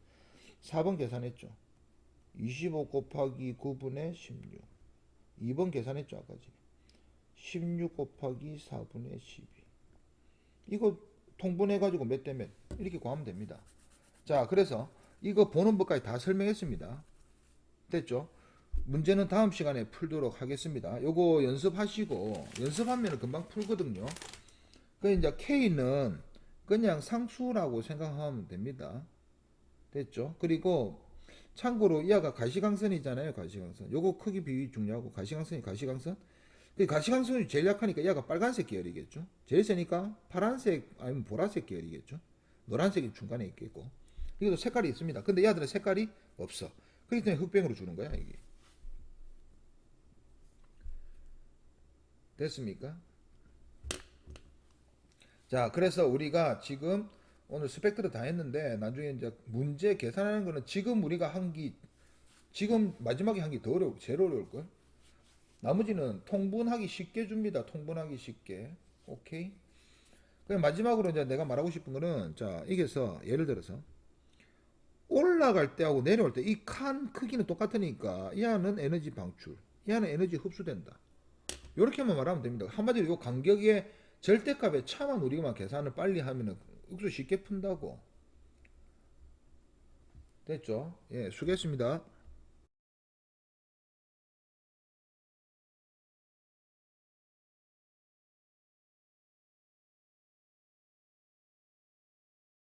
4번 계산했죠. 25 곱하기 9분의 16. 2번 계산했죠, 아까 지금. 16 곱하기 4분의 12. 이거 통분해가지고 몇 대 몇 이렇게 구하면 됩니다. 자, 그래서 이거 보는 법까지 다 설명했습니다. 됐죠? 문제는 다음 시간에 풀도록 하겠습니다. 요거 연습하시고 연습하면 금방 풀거든요. 그 이제 K는 그냥 상수라고 생각하면 됩니다. 됐죠? 그리고 참고로 이하가 가시광선이잖아요. 가시광선. 요거 크기 비율이 중요하고 가시광선이 가시광선. 그 가시광선이 제일 약하니까 이하가 빨간색 계열이겠죠. 제일 세니까 파란색 아니면 보라색 계열이겠죠. 노란색이 중간에 있겠고. 이것도 색깔이 있습니다. 근데 얘들은 색깔이 없어. 그렇기 때문에 흑백으로 주는 거야 이게. 됐습니까? 자, 그래서 우리가 지금 오늘 스펙트를 다 했는데 나중에 이제 문제 계산하는 거는 지금 우리가 지금 마지막에 한 게 더 제일 어려울 걸. 나머지는 통분하기 쉽게 줍니다. 통분하기 쉽게. 오케이. 그럼 마지막으로 이제 내가 말하고 싶은 거는 자, 이게서 예를 들어서 올라갈 때하고 내려올 때 이 칸 크기는 똑같으니까 이 안은 에너지 방출, 이 안은 에너지 흡수된다. 이렇게만 말하면 됩니다. 한마디로 이 간격의 절대값의 차만 우리가 계산을 빨리 하면은 흡수 쉽게 푼다고. 됐죠? 예, 수고했습니다.